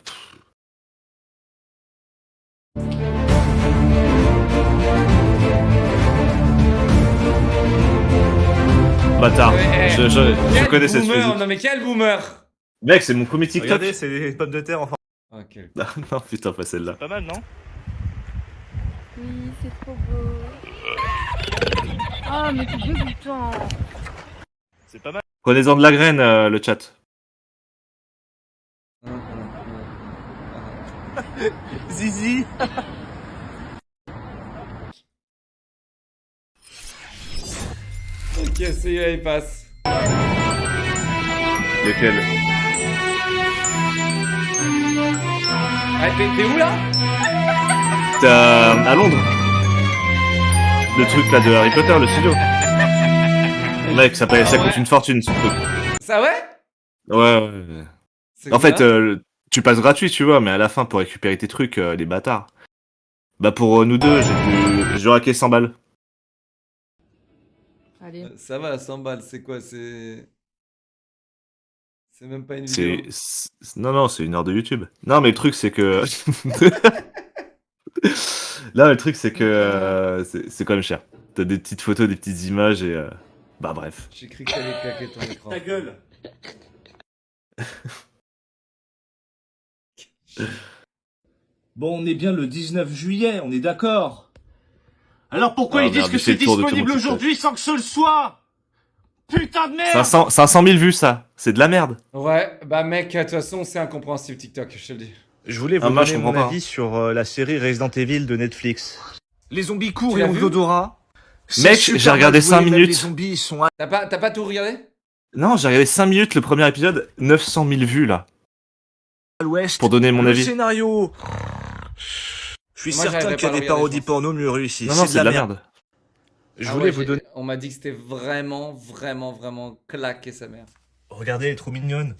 S5: Bâtard.
S1: Ouais,
S5: Je
S1: Quel
S5: connais cette
S1: boomer,
S5: musique.
S1: non mais quel boomer.
S5: Mec, c'est mon premier TikTok.
S4: Regardez, c'est des pommes de terre enfin.
S1: Ok.
S5: Non, putain, pas celle-là.
S4: Pas mal, non?
S10: Oui, c'est trop beau. Ah, mais c'est dégoûtant.
S4: C'est pas mal.
S5: Prenez-en de la graine, le chat.
S4: Zizi.
S1: Ok, celui-là il passe.
S5: Lequel?
S1: Ah, t'es où là?
S5: T'es à Londres. Le truc là de Harry Potter, le studio. Mec, ça coûte une fortune ce truc.
S1: Ça ouais?
S5: Ouais.
S1: C'est
S5: En fait,
S1: combien
S5: tu passes gratuit, tu vois, mais à la fin, pour récupérer tes trucs, les bâtards. Bah pour nous deux, j'ai raqué 100 balles.
S10: Allez.
S1: Ça va, 100 balles, c'est quoi? C'est même pas une
S5: C'est...
S1: vidéo.
S5: Non, c'est 1 heure de YouTube. Non, mais le truc, c'est que... Là, le truc, c'est que c'est quand même cher. T'as des petites photos, des petites images et... Bah bref.
S1: J'ai cru que t'allais claquer ton écran.
S4: Ta gueule. Bon, on est bien le 19 juillet, on est d'accord. Alors pourquoi
S5: Ah,
S4: ils disent
S5: merde,
S4: que
S5: j'ai fait
S4: c'est
S5: le tour de tout mon
S4: disponible
S5: TikTok.
S4: aujourd'hui sans que ce le soit? Putain de merde!
S5: 500 000 vues, ça. C'est de la merde.
S1: Ouais, bah mec, de toute façon, c'est incompréhensible TikTok, je te le dis.
S4: Je voulais vous
S5: Ah, moi, je
S4: donner mon
S5: comprends pas.
S4: avis sur la série Resident Evil de Netflix. Les zombies courent
S1: Tu
S4: et
S1: l'as
S4: ont
S1: vu
S4: de l'odorat.
S5: Mec, j'ai regardé 5 minutes.
S4: Les zombies ils sont
S1: T'as pas tout regardé?
S5: Non, j'ai regardé 5 minutes le premier épisode, 900 000 vues, là.
S4: à l'ouest.
S5: Pour donner mon
S4: Le
S5: avis.
S4: scénario. Je suis
S1: Moi,
S4: certain
S1: j'arriverai
S4: qu'il y a
S1: pas à le
S4: des
S1: regarder,
S4: parodies
S1: je pense.
S4: porno mieux réussies.
S5: Non, c'est de la merde.
S4: Je
S1: Ah
S4: voulais
S1: ouais,
S4: vous donner...
S1: On m'a dit que c'était vraiment claqué sa mère.
S4: Regardez, elle est trop mignonne.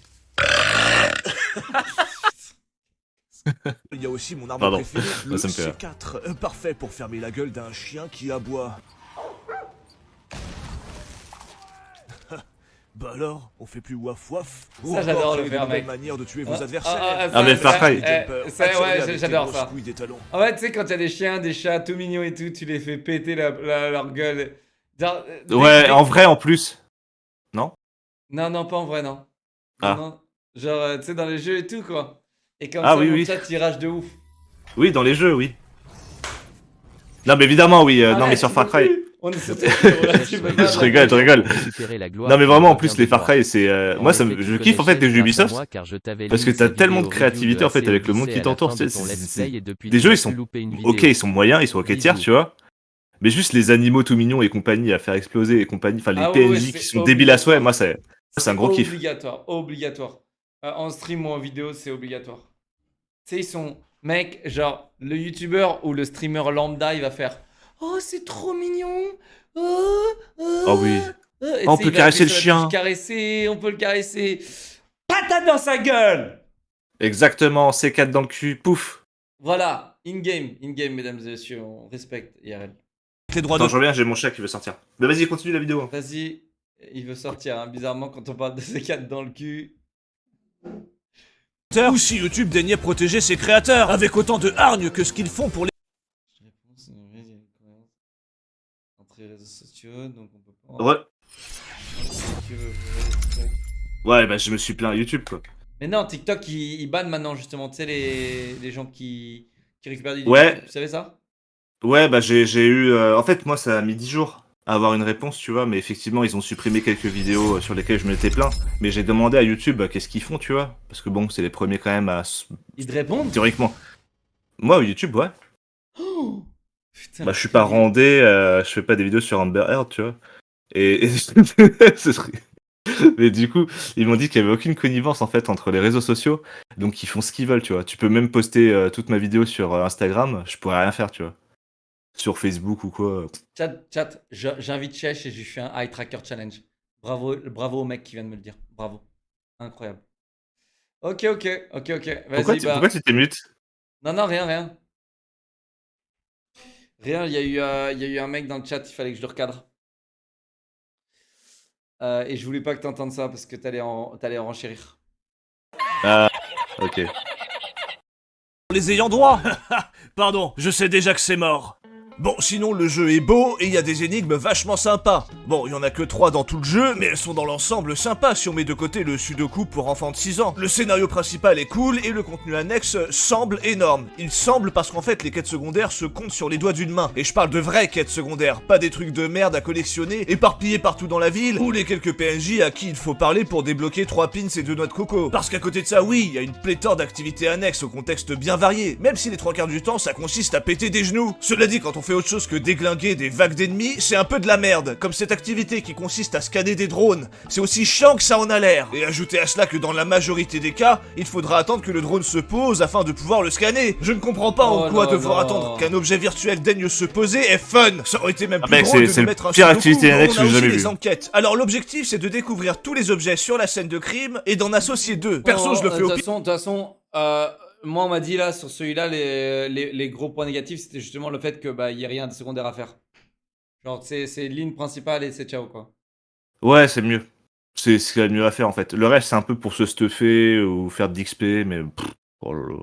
S4: Il y a aussi mon arme
S5: Pardon.
S4: préférée, le
S5: Ça me fait rire.
S4: C4, parfait pour fermer la gueule d'un chien qui aboie.
S2: Bah alors, on fait plus waf waf.
S1: Ça, j'adore le faire, mec.
S2: Manière de tuer vos adversaires.
S5: Ah, mais Far Cry.
S1: Ouais, j'adore ça. En fait, tu sais, quand il y a des chiens, des chats tout mignons et tout, tu les fais péter leur gueule. Genre,
S5: Ouais, en vrai, en plus. Non?
S1: Non, pas en vrai, non.
S5: Ah.
S1: Non. Genre, tu sais, dans les jeux et tout, quoi. Et comme
S5: Ah,
S1: ça,
S5: oui,
S1: mon
S5: oui.
S1: chat, il rage de ouf.
S5: Oui, dans les jeux, oui. Non, mais évidemment, oui. Non, mais sur Far Cry.
S1: On est sur je
S5: rigole. Non, mais vraiment, en plus, les Far Cry, c'est. Moi, je kiffe en fait les jeux Ubisoft. Parce que t'as tellement de créativité en fait avec le monde qui t'entoure. Les jeux, ils sont. Ok, ils sont moyens, ils sont ok tiers, tu vois. Mais juste les animaux tout mignons et compagnie à faire exploser et compagnie. Enfin, les PNJ qui sont débiles à souhait, moi, c'est un gros kiff.
S1: Obligatoire. En stream ou en vidéo, c'est obligatoire. Tu sais, ils sont. Mec, genre, le youtubeur ou le streamer lambda, il va faire. Oh, c'est trop mignon.
S5: Oh oui. On peut caresser le chien.
S1: On peut le caresser. Patate dans sa gueule.
S5: Exactement, C4 dans le cul, pouf.
S1: Voilà, in-game, mesdames et messieurs, on respecte IRL.
S5: Attends, je reviens, j'ai mon chat qui veut sortir. Mais vas-y, continue la vidéo.
S1: Vas-y, il veut sortir, hein. Bizarrement, quand on parle de C4 dans le cul.
S2: Ou si YouTube daignait protéger ses créateurs avec autant de hargne que ce qu'ils font pour les.
S1: Entre les réseaux sociaux, donc on peut pas.
S5: Ouais. Ouais, bah je me suis plaint à YouTube quoi.
S1: Mais non, TikTok il banne maintenant justement, tu sais, les gens qui récupèrent des
S5: Ouais.
S1: vidéos. Tu savais ça?
S5: Ouais, bah j'ai eu. En fait, moi ça a mis 10 jours à avoir une réponse, tu vois, mais effectivement, ils ont supprimé quelques vidéos sur lesquelles je m'étais plaint. Mais j'ai demandé à YouTube qu'est-ce qu'ils font, tu vois. Parce que bon, c'est les premiers quand même à.
S1: Ils te répondent?
S5: Théoriquement. Moi, YouTube, ouais.
S1: Oh putain,
S5: bah, je suis pas randé, je fais pas des vidéos sur Amber Heard, tu vois. Et ce serait. Mais du coup, ils m'ont dit qu'il y avait aucune connivence en fait entre les réseaux sociaux, donc ils font ce qu'ils veulent, tu vois. Tu peux même poster toute ma vidéo sur Instagram, je pourrais rien faire, tu vois. Sur Facebook ou quoi.
S1: Chat, j'invite Chech et je lui fais un eye tracker challenge. Bravo au mec qui vient de me le dire. Bravo. Incroyable. Ok. Vas-y,
S5: pourquoi tu t'es mute?
S1: Non, rien. Rien, il y a eu un mec dans le chat, il fallait que je le recadre. Et je voulais pas que t'entendes ça parce que t'allais en renchérir.
S5: Ah, ok.
S2: Les ayants droit. Pardon, je sais déjà que c'est mort. Bon, sinon le jeu est beau et il y a des énigmes vachement sympas. Bon, il y en a que 3 dans tout le jeu, mais elles sont dans l'ensemble sympas si on met de côté le sudoku pour enfants de 6 ans. Le scénario principal est cool et le contenu annexe semble énorme. Il semble parce qu'en fait les quêtes secondaires se comptent sur les doigts d'une main. Et je parle de vraies quêtes secondaires, pas des trucs de merde à collectionner, éparpillés partout dans la ville, ou les quelques PNJ à qui il faut parler pour débloquer 3 pins et 2 noix de coco. Parce qu'à côté de ça, oui, il y a une pléthore d'activités annexes au contexte bien varié, même si les 3/4 du temps ça consiste à péter des genoux. Cela dit, quand on fait autre chose que déglinguer des vagues d'ennemis, c'est un peu de la merde, comme cette activité qui consiste à scanner des drones. C'est aussi chiant que ça en a l'air. Et ajoutez à cela que dans la majorité des cas, il faudra attendre que le drone se pose afin de pouvoir le scanner. Je ne comprends pas en quoi devoir attendre qu'un objet virtuel daigne se poser est fun. Ça aurait été même plus drôle de nous mettre un
S5: pire activité annexe que j'ai jamais vu.
S2: Enquêtes. Alors l'objectif c'est de découvrir tous les objets sur la scène de crime et d'en associer 2. Perso je le fais au pire.
S1: De toute façon, moi on m'a dit là sur celui-là les gros points négatifs c'était justement le fait que y ait rien de secondaire à faire. Genre c'est ligne principale et c'est ciao quoi.
S5: Ouais c'est mieux. C'est ce qu'il y a de mieux à faire en fait. Le reste c'est un peu pour se stuffer ou faire de l'XP mais oh là là.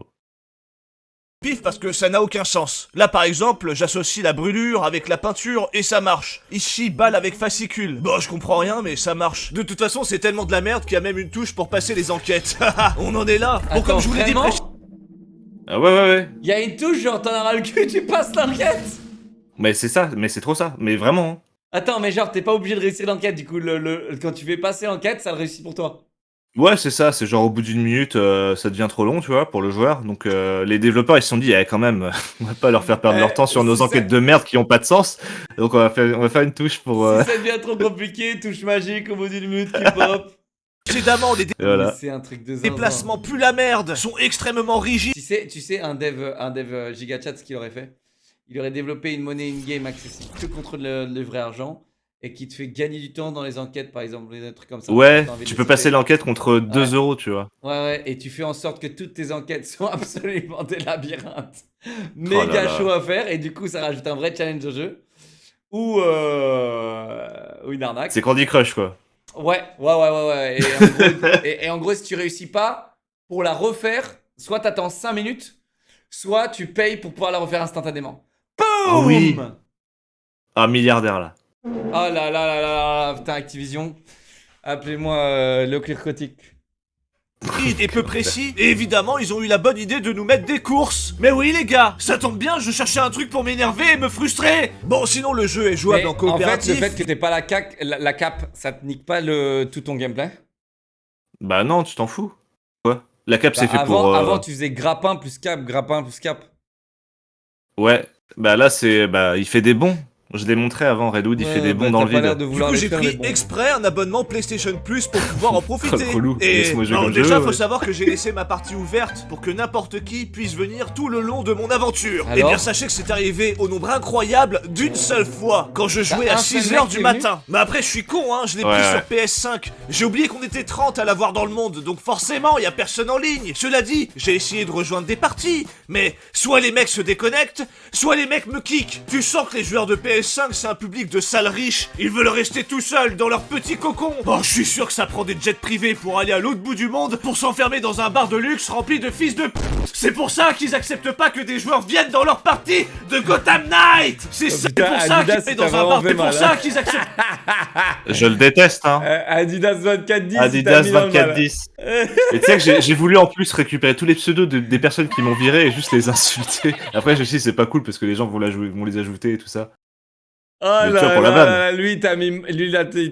S2: Pif parce que ça n'a aucun sens. Là par exemple, j'associe la brûlure avec la peinture et ça marche. Ici, balle avec fascicule. Bon, je comprends rien mais ça marche. De toute façon, c'est tellement de la merde qu'il y a même une touche pour passer les enquêtes. On en est là. Bon, comme je vous l'ai dit,
S5: ah ouais.
S1: Il y a une touche genre t'en as ras le cul, tu passes l'enquête.
S5: Mais c'est ça, mais c'est trop ça, mais vraiment.
S1: Attends, mais genre t'es pas obligé de réussir l'enquête, du coup quand tu fais passer l'enquête, ça le réussit pour toi.
S5: Ouais, c'est ça, c'est genre au bout d'une minute, ça devient trop long, tu vois, pour le joueur. Donc les développeurs, ils se sont dit, quand même, on va pas leur faire perdre leur temps sur nos enquêtes de merde qui ont pas de sens. Donc on va faire une touche pour...
S1: Si ça devient trop compliqué, touche magique au bout d'une minute qui pop.
S2: Précédemment, les
S5: voilà.
S1: C'est un truc de
S2: déplacements plus la merde, sont extrêmement rigides.
S1: Tu sais un dev GigaChat, ce qu'il aurait fait? Il aurait développé une monnaie in-game accessible que contre le vrai argent et qui te fait gagner du temps dans les enquêtes, par exemple, des trucs comme ça.
S5: Ouais, tu peux passer l'enquête contre 2 € tu vois.
S1: Ouais, et tu fais en sorte que toutes tes enquêtes soient absolument des labyrinthes méga chaud à faire et du coup ça rajoute un vrai challenge au jeu ou une arnaque.
S5: C'est Candy Crush quoi.
S1: Ouais. Et en gros, et en gros, si tu réussis pas, pour la refaire, soit t'attends 5 minutes, soit tu payes pour pouvoir la refaire instantanément.
S5: Ah
S1: Boum
S5: oui. Ah, milliardaire là.
S1: Oh là là là là, putain, Activision. Appelez-moi le Clercotique.
S2: Et peu précis, et évidemment ils ont eu la bonne idée de nous mettre des courses. Mais oui les gars, ça tombe bien, je cherchais un truc pour m'énerver et me frustrer. Bon sinon le jeu est jouable
S1: Mais
S2: en coopératif.
S1: En fait, le fait que t'aies pas la cape, ça te nique pas tout ton gameplay?
S5: Bah non, tu t'en fous. Quoi? La cape c'est fait pour...
S1: Avant, tu faisais grappin plus cap, grappin plus cap.
S5: Ouais, bah là c'est... Bah il fait des bons. Je l'ai montré avant, Redwood, il fait des bons dans le vide.
S2: Du coup j'ai pris exprès un abonnement PlayStation Plus pour pouvoir en profiter.
S5: Relou.
S2: Et
S5: Laisse-moi jouer
S2: non,
S5: comme
S2: déjà
S5: je veux,
S2: faut
S5: ouais.
S2: savoir que j'ai laissé ma partie ouverte pour que n'importe qui puisse venir tout le long de mon aventure.
S1: Alors
S2: Et bien sachez que c'est arrivé au nombre incroyable d'une seule fois, quand je jouais à 6h du matin. Mais après je suis con hein, je l'ai pris sur PS5. J'ai oublié qu'on était 30 à l'avoir dans le monde, donc forcément y a personne en ligne. Cela dit, j'ai essayé de rejoindre des parties, mais soit les mecs se déconnectent, soit les mecs me kickent. Tu sens que les joueurs de PS5 c'est un public de sales riches, ils veulent rester tout seuls dans leur petit cocon. Oh, je suis sûr que ça prend des jets privés pour aller à l'autre bout du monde, pour s'enfermer dans un bar de luxe rempli de fils de p***. C'est pour ça qu'ils acceptent pas que des joueurs viennent dans leur partie de Gotham Knight. C'est pour ça qu'ils mettent dans un bar, c'est pour ça qu'ils acceptent...
S5: Je le déteste hein.
S1: Adidas 2410.
S5: Adidas 2410. Et tu sais que j'ai voulu en plus récupérer tous les pseudos des personnes qui m'ont viré et juste les insulter. Après je me suis dit c'est pas cool parce que les gens vont les ajouter et tout ça.
S1: Oh là
S5: Mais tu vois, pour la
S1: là
S5: vanne.
S1: là, lui il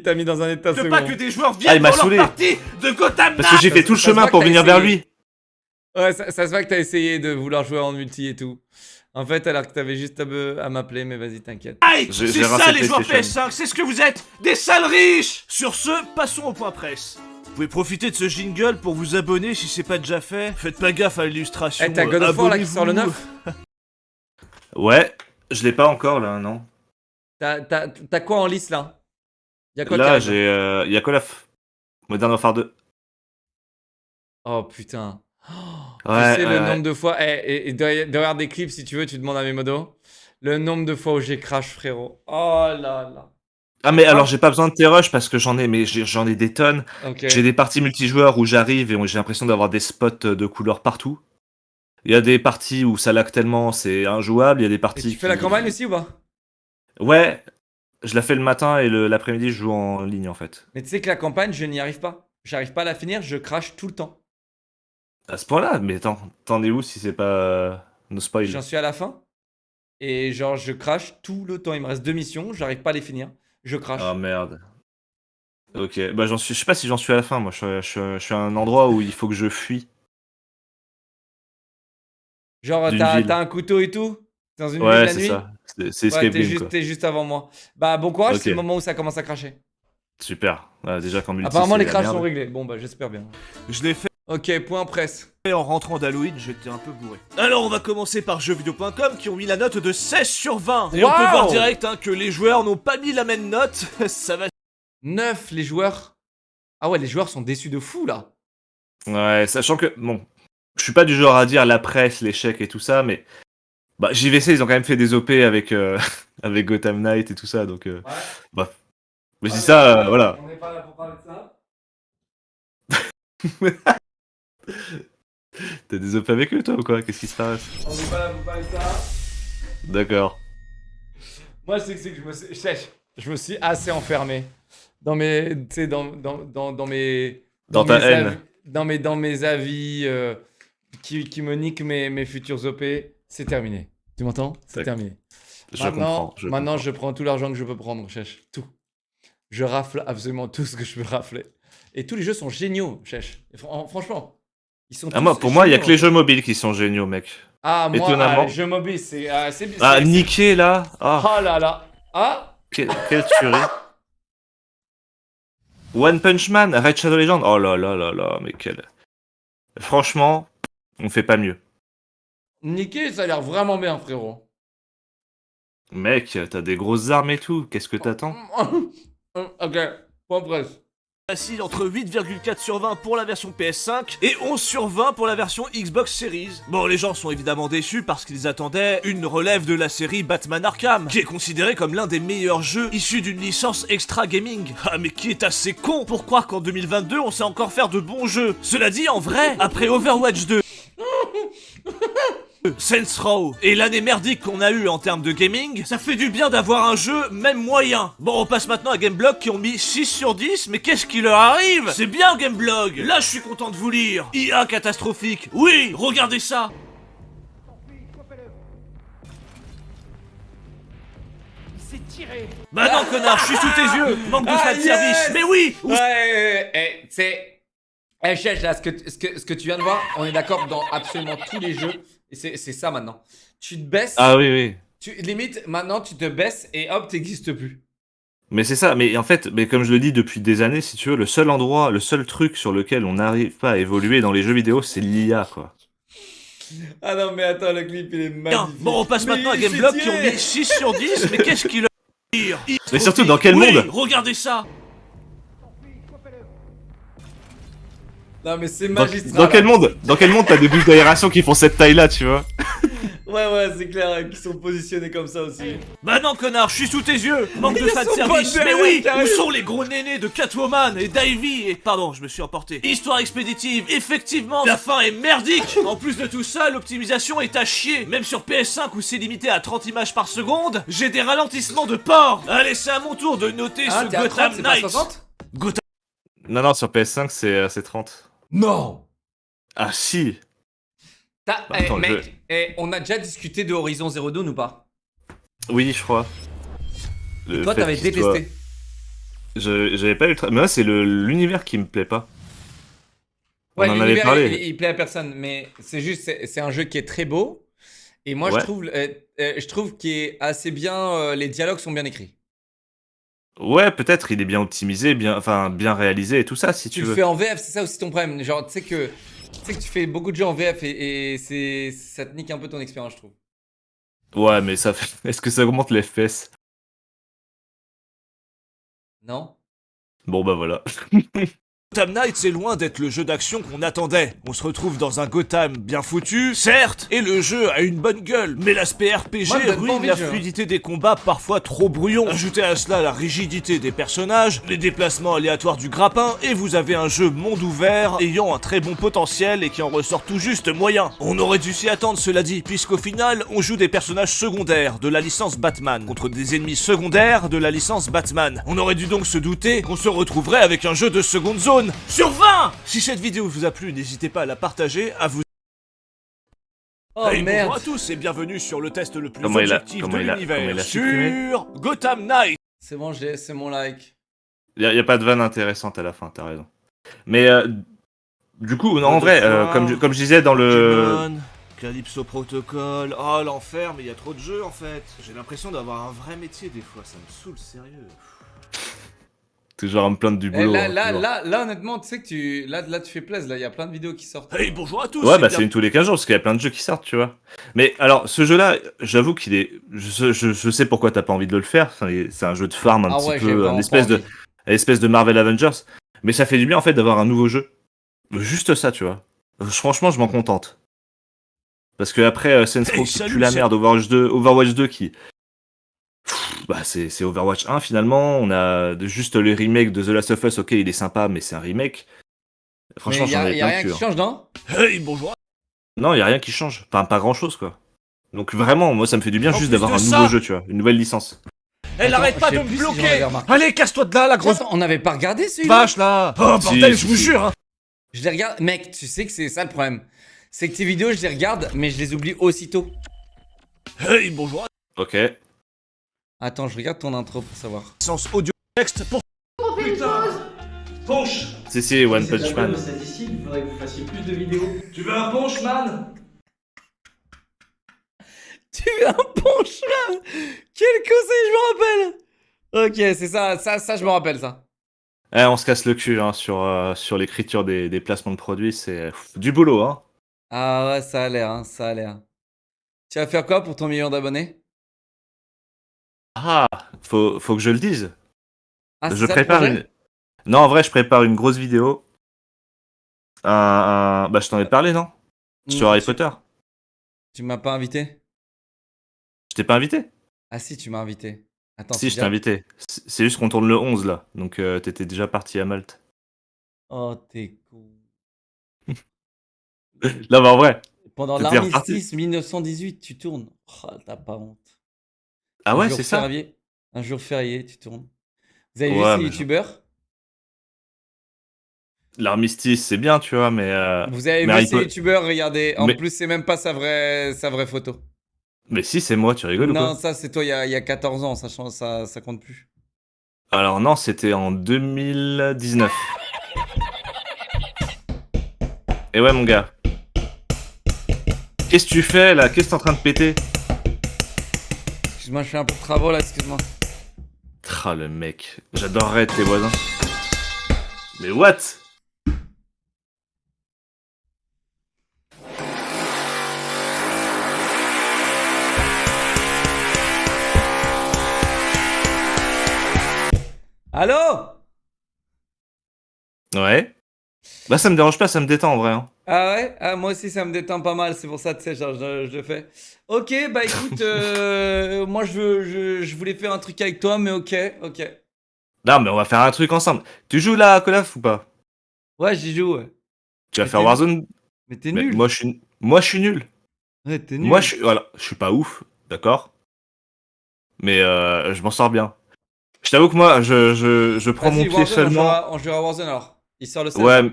S1: t'a mis dans un état
S2: Je veux
S1: second.
S2: pas que des joueurs
S5: Ah,
S2: viennent
S5: il m'a
S2: dans leur
S5: saoulé.
S2: partie de Gotham Knight.
S5: Parce que j'ai fait tout le
S1: ça se
S5: chemin
S1: voit
S5: pour
S1: que t'as
S5: venir vers
S1: essayé.
S5: lui.
S1: Ouais, ça se voit que t'as essayé de vouloir jouer en multi et tout. En fait, alors que t'avais juste à m'appeler, mais vas-y, t'inquiète.
S2: C'est
S5: J'ai
S2: ça
S5: rincé
S2: les joueurs
S5: PlayStation.
S2: PS5, c'est ce que vous êtes, des sales riches. Sur ce, passons au point presse. Vous pouvez profiter de ce jingle pour vous abonner si c'est pas déjà fait. Faites pas gaffe à l'illustration.
S1: Eh, t'as God of War là qui sort le 9?
S5: Ouais, je l'ai pas encore là, non.
S1: T'as quoi en lice là? Y'a quoi qui
S5: Là,
S1: arrive
S5: y a Call of Modern Warfare 2.
S1: Oh putain.
S5: Ouais,
S1: tu sais le nombre de fois. Et derrière des clips, si tu veux, tu demandes à mes modos. Le nombre de fois où j'ai crash, frérot. Oh là là.
S5: Ah mais alors j'ai pas besoin de tes rushs parce que j'en ai des tonnes.
S1: Ok.
S5: J'ai des parties multijoueurs où j'arrive et j'ai l'impression d'avoir des spots de couleurs partout. Il y a des parties où ça lag tellement c'est injouable, il y a des
S1: Et
S5: parties
S1: tu fais la campagne aussi ou pas?
S5: Ouais, je la fais le matin et l'après-midi je joue en ligne en fait.
S1: Mais tu sais que la campagne, je n'y arrive pas. J'arrive pas à la finir, je crash tout le temps.
S5: À ce point-là, mais attends, t'en es où si c'est pas no spoil?
S1: J'en suis à la fin. Et genre, je crash tout le temps. Il me reste 2 missions, j'arrive pas à les finir. Je crash.
S5: Oh merde. Ok, bah je sais pas si j'en suis à la fin, moi je suis à un endroit où il faut que je fuis.
S1: Genre,
S5: d'une
S1: t'as
S5: ville.
S1: un couteau et tout? Dans une ville
S5: Ouais,
S1: la
S5: c'est
S1: nuit?
S5: ça. C'est
S1: Ouais,
S5: escape game quoi.
S1: t'es juste avant moi. Bah, bon courage,
S5: Ok.
S1: c'est le moment où ça commence à cracher.
S5: Super. Déjà qu'en multi,
S1: Apparemment,
S5: c'est
S1: les
S5: la
S1: crashs
S5: merde.
S1: sont réglés. Bon, bah, j'espère bien.
S2: Je l'ai fait
S1: Ok, point presse.
S2: en rentrant d'Halloween, j'étais un peu bourré. Alors on va commencer par jeuxvideo.com qui ont mis la note de 16 sur 20. Et on peut
S1: Wow.
S2: voir direct hein, que les joueurs n'ont pas mis la même note. Ça va
S1: 9, les joueurs. Ah ouais, les joueurs sont déçus de fou là.
S5: Ouais, sachant que, bon, je suis pas du genre à dire la presse, l'échec et tout ça, mais bah, JVC, ils ont quand même fait des OP avec, avec Gotham Knight et tout ça, donc bah. Mais c'est ça, voilà.
S1: On n'est pas là pour parler de ça.
S5: T'as des OP avec eux, toi, ou quoi? Qu'est-ce qui se passe?
S1: On n'est pas là pour parler de ça.
S5: D'accord.
S1: Moi, c'est que je me suis assez enfermé dans mes, tu sais, dans mes,
S5: Dans ta
S1: mes
S5: haine.
S1: avis, dans mes avis qui me niquent mes futurs OP. C'est terminé. Tu m'entends? C'est
S5: D'accord.
S1: terminé.
S5: Je
S1: Maintenant,
S5: comprends.
S1: maintenant, je prends tout l'argent que je peux prendre, Chèche. Tout. Je rafle absolument tout ce que je peux rafler. Et tous les jeux sont géniaux, Chèche. Et franchement, ils sont.
S5: Ah, moi,
S1: tous
S5: pour moi, il y a
S1: géniaux.
S5: que les jeux mobiles qui sont géniaux, mec.
S1: Ah, moi,
S5: étonnamment.
S1: les jeux mobiles, c'est.
S5: Ah, niqué, là. Ah,
S1: Oh là là. Ah.
S5: quelle tuerie. One Punch Man, Red Shadow Legend. Oh là là là là, mais quel. Franchement, on fait pas mieux.
S1: Niqué, ça a l'air vraiment bien, frérot.
S5: Mec, t'as des grosses armes et tout, qu'est-ce que t'attends?
S1: Ok, point presse.
S2: assis entre 8,4 sur 20 pour la version PS5 et 11 sur 20 pour la version Xbox Series. Bon, les gens sont évidemment déçus parce qu'ils attendaient une relève de la série Batman Arkham, qui est considéré comme l'un des meilleurs jeux issus d'une licence extra gaming. Ah, mais qui est assez con pour croire qu'en 2022 on sait encore faire de bons jeux. Cela dit, en vrai, après Overwatch 2, Saints Row et l'année merdique qu'on a eue en termes de gaming, ça fait du bien d'avoir un jeu même moyen. Bon, on passe maintenant à Gameblog qui ont mis 6 sur 10, mais qu'est-ce qui leur arrive? C'est bien Gameblog. Là, je suis content de vous lire. IA catastrophique. Oui, regardez ça.
S3: C'est tiré.
S2: Bah non, connard, je suis sous tes yeux. Manque de fan service. Mais oui.
S1: Ouais, c'est... Chèche, là, ce que tu viens de voir, on est d'accord dans absolument tous les jeux. Et c'est ça maintenant. Tu te baisses.
S5: Ah oui.
S1: Limite, maintenant, tu te baisses et hop, t'existes plus.
S5: Mais c'est ça, mais en fait, comme je le dis depuis des années, si tu veux, le seul truc sur lequel on n'arrive pas à évoluer dans les jeux vidéo, c'est l'IA, quoi.
S1: Ah non, mais attends, le clip, il est magnifique.
S2: Bon, on passe maintenant à Gameblog qui ont mis 6 sur 10, mais qu'est-ce qui leur arrive?
S5: Mais surtout, dans quel monde?
S2: Regardez ça.
S1: Non mais c'est magistral.
S5: Dans quel monde t'as des bouches d'aération qui font cette taille-là, tu vois?
S1: Ouais, c'est clair, qui sont positionnés comme ça aussi.
S2: Bah non, connard, je suis sous tes yeux. Manque de fan service. Mais oui, où sont les gros nénés de Catwoman et d'Ivy et... Pardon, je me suis emporté. Histoire expéditive, effectivement, la fin est merdique. En plus de tout ça, l'optimisation est à chier. Même sur PS5 où c'est limité à 30 images par seconde, j'ai des ralentissements de porc. Allez, c'est à mon tour de noter ce Gotham Knights.
S5: Non, sur PS5, c'est 30.
S1: Non.
S5: Ah si. Attends,
S1: mec, on a déjà discuté de Horizon Zero Dawn ou pas?
S5: Oui, je crois.
S1: Et toi, t'avais détesté.
S5: J'avais pas eu le... Mais là, c'est l'univers qui me plaît pas.
S1: Ouais,
S5: on en avait parlé.
S1: Il plaît à personne, mais c'est juste, c'est un jeu qui est très beau. Et moi, je trouve qu'il est assez bien... les dialogues sont bien écrits.
S5: Ouais, peut-être, il est bien optimisé, bien réalisé et tout ça, si tu veux.
S1: Tu le fais en VF, c'est ça aussi ton problème. Genre, tu sais que tu fais beaucoup de jeux en VF et ça te nique un peu ton expérience, je trouve.
S5: Ouais, mais est-ce que ça augmente les FPS?
S1: Non.
S5: Bon, bah voilà.
S2: Gotham Knights est loin d'être le jeu d'action qu'on attendait. On se retrouve dans un Gotham bien foutu, certes, et le jeu a une bonne gueule, mais l'aspect RPG ruine la fluidité des combats parfois trop brouillons. Ajoutez à cela la rigidité des personnages, les déplacements aléatoires du grappin, et vous avez un jeu monde ouvert ayant un très bon potentiel et qui en ressort tout juste moyen. On aurait dû s'y attendre, cela dit, puisqu'au final, on joue des personnages secondaires de la licence Batman contre des ennemis secondaires de la licence Batman. On aurait dû donc se douter qu'on se retrouverait avec un jeu de seconde zone sur 20. Si cette vidéo vous a plu, n'hésitez pas à la partager, à vous...
S1: Oh merde.
S2: Bonjour à tous et bienvenue sur le test le plus objectif de l'univers sur Gotham Knights.
S1: C'est bon, c'est mon like.
S5: Y a pas de vanne intéressante à la fin, t'as raison. Mais du coup, non, en vrai, comme je disais dans le...
S2: Calypso Protocol, oh l'enfer, mais il y a trop de jeux en fait. J'ai l'impression d'avoir un vrai métier des fois, ça me saoule sérieux.
S5: Toujours à me plaindre du boulot.
S1: Là, honnêtement, tu sais que là, tu fais plaisir. Là, il y a plein de vidéos qui sortent.
S2: Hey, bonjour à tous.
S5: Ouais, bah c'est une tous les 15 jours parce qu'il y a plein de jeux qui sortent, tu vois. Mais alors, ce jeu-là, j'avoue qu'il est. Je sais pourquoi t'as pas envie de le faire. C'est un jeu de farm un petit peu, une espèce de Marvel Avengers. Mais ça fait du bien en fait d'avoir un nouveau jeu. Juste ça, tu vois. Franchement, je m'en contente. Parce que après Saints Row qui pue la merde, Overwatch 2 qui. Bah c'est Overwatch 1 finalement, on a juste le remake de The Last of Us, ok il est sympa mais c'est un remake. Franchement j'en ai
S1: y a rien qui change, non?
S2: Hey bonjour.
S5: Non y a rien qui change, pas grand chose quoi. Donc vraiment moi ça me fait du bien juste d'avoir un nouveau jeu tu vois, une nouvelle licence.
S2: Elle arrête pas de me bloquer. Allez casse-toi de là la grosse...
S1: On n'avait pas regardé celui-là.
S2: Vache là. Oh bordel je vous jure hein.
S1: Je les regarde, mec tu sais que c'est ça le problème. C'est que tes vidéos je les regarde mais je les oublie aussitôt.
S2: Hey bonjour.
S5: Ok.
S1: Attends, je regarde ton intro pour savoir.
S2: Sens audio texte pour...
S10: Putain.
S2: Punch.
S5: C'est One Punch Man.
S9: Statistique, il faudrait que vous fassiez plus de vidéos.
S2: Tu veux un punch man?
S1: Tu veux un punch man? Quel conseil je me rappelle. Ok, c'est ça je me rappelle ça.
S5: Eh, on se casse le cul hein, sur l'écriture des placements de produits, c'est du boulot hein.
S1: Ah ouais, ça a l'air. Tu vas faire quoi pour ton million d'abonnés?
S5: Ah, faut que je le dise.
S1: Ah,
S5: Je prépare Non, en vrai, je prépare une grosse vidéo. Bah, je t'en ai parlé, non? Sur Harry Potter.
S1: Tu m'as pas invité?
S5: Je t'ai pas invité?
S1: Ah si, tu m'as invité. Attends,
S5: Si, je t'ai invité. C'est juste qu'on tourne le 11 là. Donc t'étais déjà parti à Malte.
S1: Oh, t'es con.
S5: Là, bah en vrai.
S1: Pendant
S5: T'étais reparti.
S1: l'armistice 1918, tu tournes. Oh, t'as pas honte.
S5: Ah ouais, c'est ça?
S1: Un jour férié, tu tournes. Vous avez vu
S5: Ouais,
S1: ces
S5: mais
S1: youtubeurs?
S5: l'armistice, c'est bien, tu vois, mais.
S1: Vous avez
S5: mais
S1: vu
S5: Harry
S1: ces youtubeurs? Regardez. En
S5: Mais-
S1: plus, c'est même pas sa vraie photo.
S5: Mais si, c'est moi, tu rigoles ou
S1: Non,
S5: quoi?
S1: ça, c'est toi il y a 14 ans. Ça compte plus.
S5: Alors non, c'était en 2019. Et ouais, mon gars. Qu'est-ce que tu fais là? Qu'est-ce que t'es en train de péter?
S1: Excuse-moi, je fais un peu de travaux là, excuse-moi.
S5: Ah, le mec. J'adorerais être tes voisins. Mais what?
S1: Allô?
S5: Ouais. Bah ça me dérange pas, ça me détend en vrai. Hein.
S1: Ah ouais? Ah, moi aussi, ça me détend pas mal. C'est pour ça, tu sais, genre, je le fais. Ok, bah écoute, moi, je voulais faire un truc avec toi, mais ok.
S5: Non, mais on va faire un truc ensemble. Tu joues là à Call of ou pas?
S1: Ouais, j'y joue, ouais.
S5: Tu vas
S1: Mais
S5: faire
S1: t'es
S5: Warzone?
S1: Mais t'es
S5: Mais
S1: nul.
S5: moi je suis nul.
S1: Ouais, t'es nul.
S5: Moi je suis pas ouf, d'accord? Mais je m'en sors bien. Je t'avoue que moi je prends mon
S1: Vas-y,
S5: pied
S1: Warzone,
S5: seulement.
S1: on jouera à Warzone alors. Il sort le 16.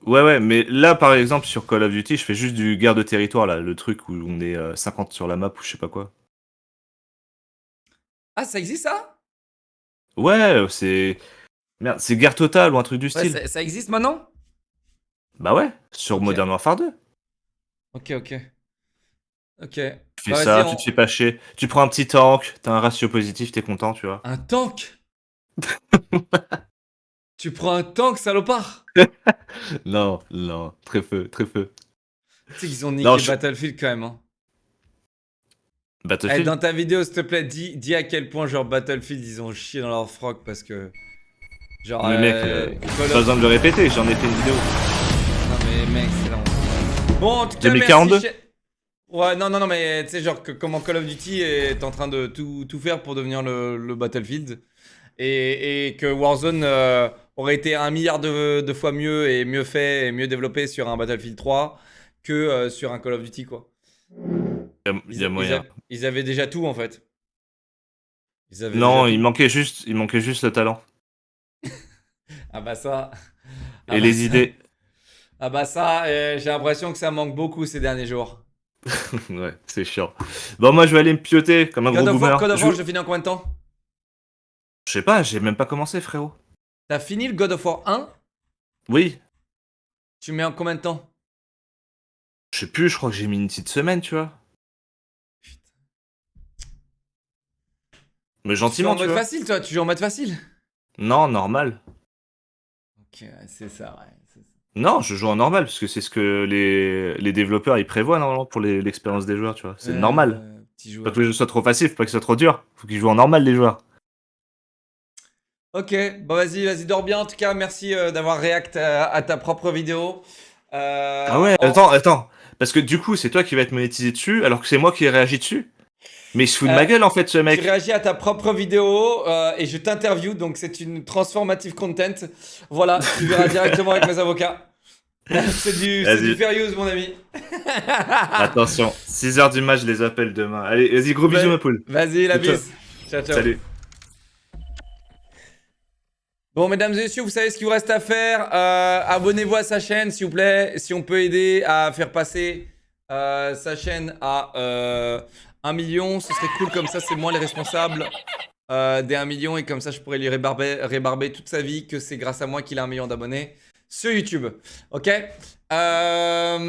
S5: Ouais, mais là par exemple sur Call of Duty, je fais juste du guerre de territoire là, le truc où on est 50 sur la map ou je sais pas quoi.
S1: Ah, ça existe ça?
S5: Ouais, c'est merde, c'est guerre totale ou un truc du
S1: Ouais,
S5: style.
S1: ça existe maintenant?
S5: Bah ouais, sur
S1: Ok.
S5: Modern Warfare 2.
S1: Ok.
S5: Tu fais
S1: Bah,
S5: ça,
S1: vas-y,
S5: tu te fais pas chier. Tu prends un petit tank, t'as un ratio positif, t'es content, tu vois.
S1: Un tank? Tu prends un tank, salopard?
S5: Non, très peu.
S1: Tu sais qu'ils ont niqué
S5: Non,
S1: Battlefield quand même, hein. Eh,
S5: Battlefield.
S1: dans ta vidéo, s'il te plaît, dis à quel point, genre, Battlefield, ils ont chié dans leur froc parce que. Genre.
S5: Mais mec, pas besoin de le répéter, j'en ai fait une vidéo.
S1: Non, mais mec, c'est là. Bon, en tout cas,
S5: 2042.
S1: merci. Ouais, non, mais tu sais, genre, comment Call of Duty est en train de tout faire pour devenir le Battlefield. Et que Warzone aurait été 1 milliard de fois mieux et mieux fait et mieux développé sur un Battlefield 3 que sur un Call of Duty, quoi.
S5: Il y a moyen.
S1: Ils avaient déjà tout, en fait.
S5: Non, il manquait juste le talent.
S1: Ah bah ça.
S5: Et les idées.
S1: Ah bah ça, j'ai l'impression que ça manque beaucoup ces derniers jours.
S5: Ouais, c'est chiant. Bon, moi je vais aller me pioter comme un gros boomer.
S1: God of War, je finis en combien de temps?
S5: Je sais pas, j'ai même pas commencé, frérot.
S1: T'as fini le God of War 1?
S5: Oui.
S1: Tu mets en combien de temps?
S5: Je sais plus, je crois que j'ai mis une petite semaine, tu vois. Mais gentiment,
S1: tu joues en mode facile, toi? Tu joues en mode facile?
S5: Non, normal.
S1: Ok, c'est ça, ouais.
S5: Non, je joue en normal, parce que c'est ce que les développeurs ils prévoient normalement pour l'expérience des joueurs, tu vois. C'est normal. Faut pas que le jeu soit trop facile, faut pas que ce soit trop dur. Faut qu'ils jouent en normal, les joueurs.
S1: Ok, bon vas-y, dors bien en tout cas. Merci d'avoir react à ta propre vidéo.
S5: Ah ouais, attends. Parce que du coup, c'est toi qui vas être monétisé dessus, alors que c'est moi qui ai réagi dessus. Mais il se fout de ma gueule en fait, ce mec.
S1: Tu réagis à ta propre vidéo et je t'interview, donc c'est une transformative content. Voilà, tu verras directement avec mes avocats. C'est du fair use, mon ami.
S5: Attention, 6h du match, je les appelle demain. Allez, vas-y, gros bisous, ma poule.
S1: Vas-y, la bise. Ciao.
S5: Salut.
S1: Bon, mesdames et messieurs, vous savez ce qu'il vous reste à faire. Abonnez-vous à sa chaîne, s'il vous plaît. Si on peut aider à faire passer sa chaîne à 1 million, ce serait cool. Comme ça, c'est moi les responsables des 1 million. Et comme ça, je pourrais lui rébarber toute sa vie que c'est grâce à moi qu'il a 1 million d'abonnés sur YouTube. Ok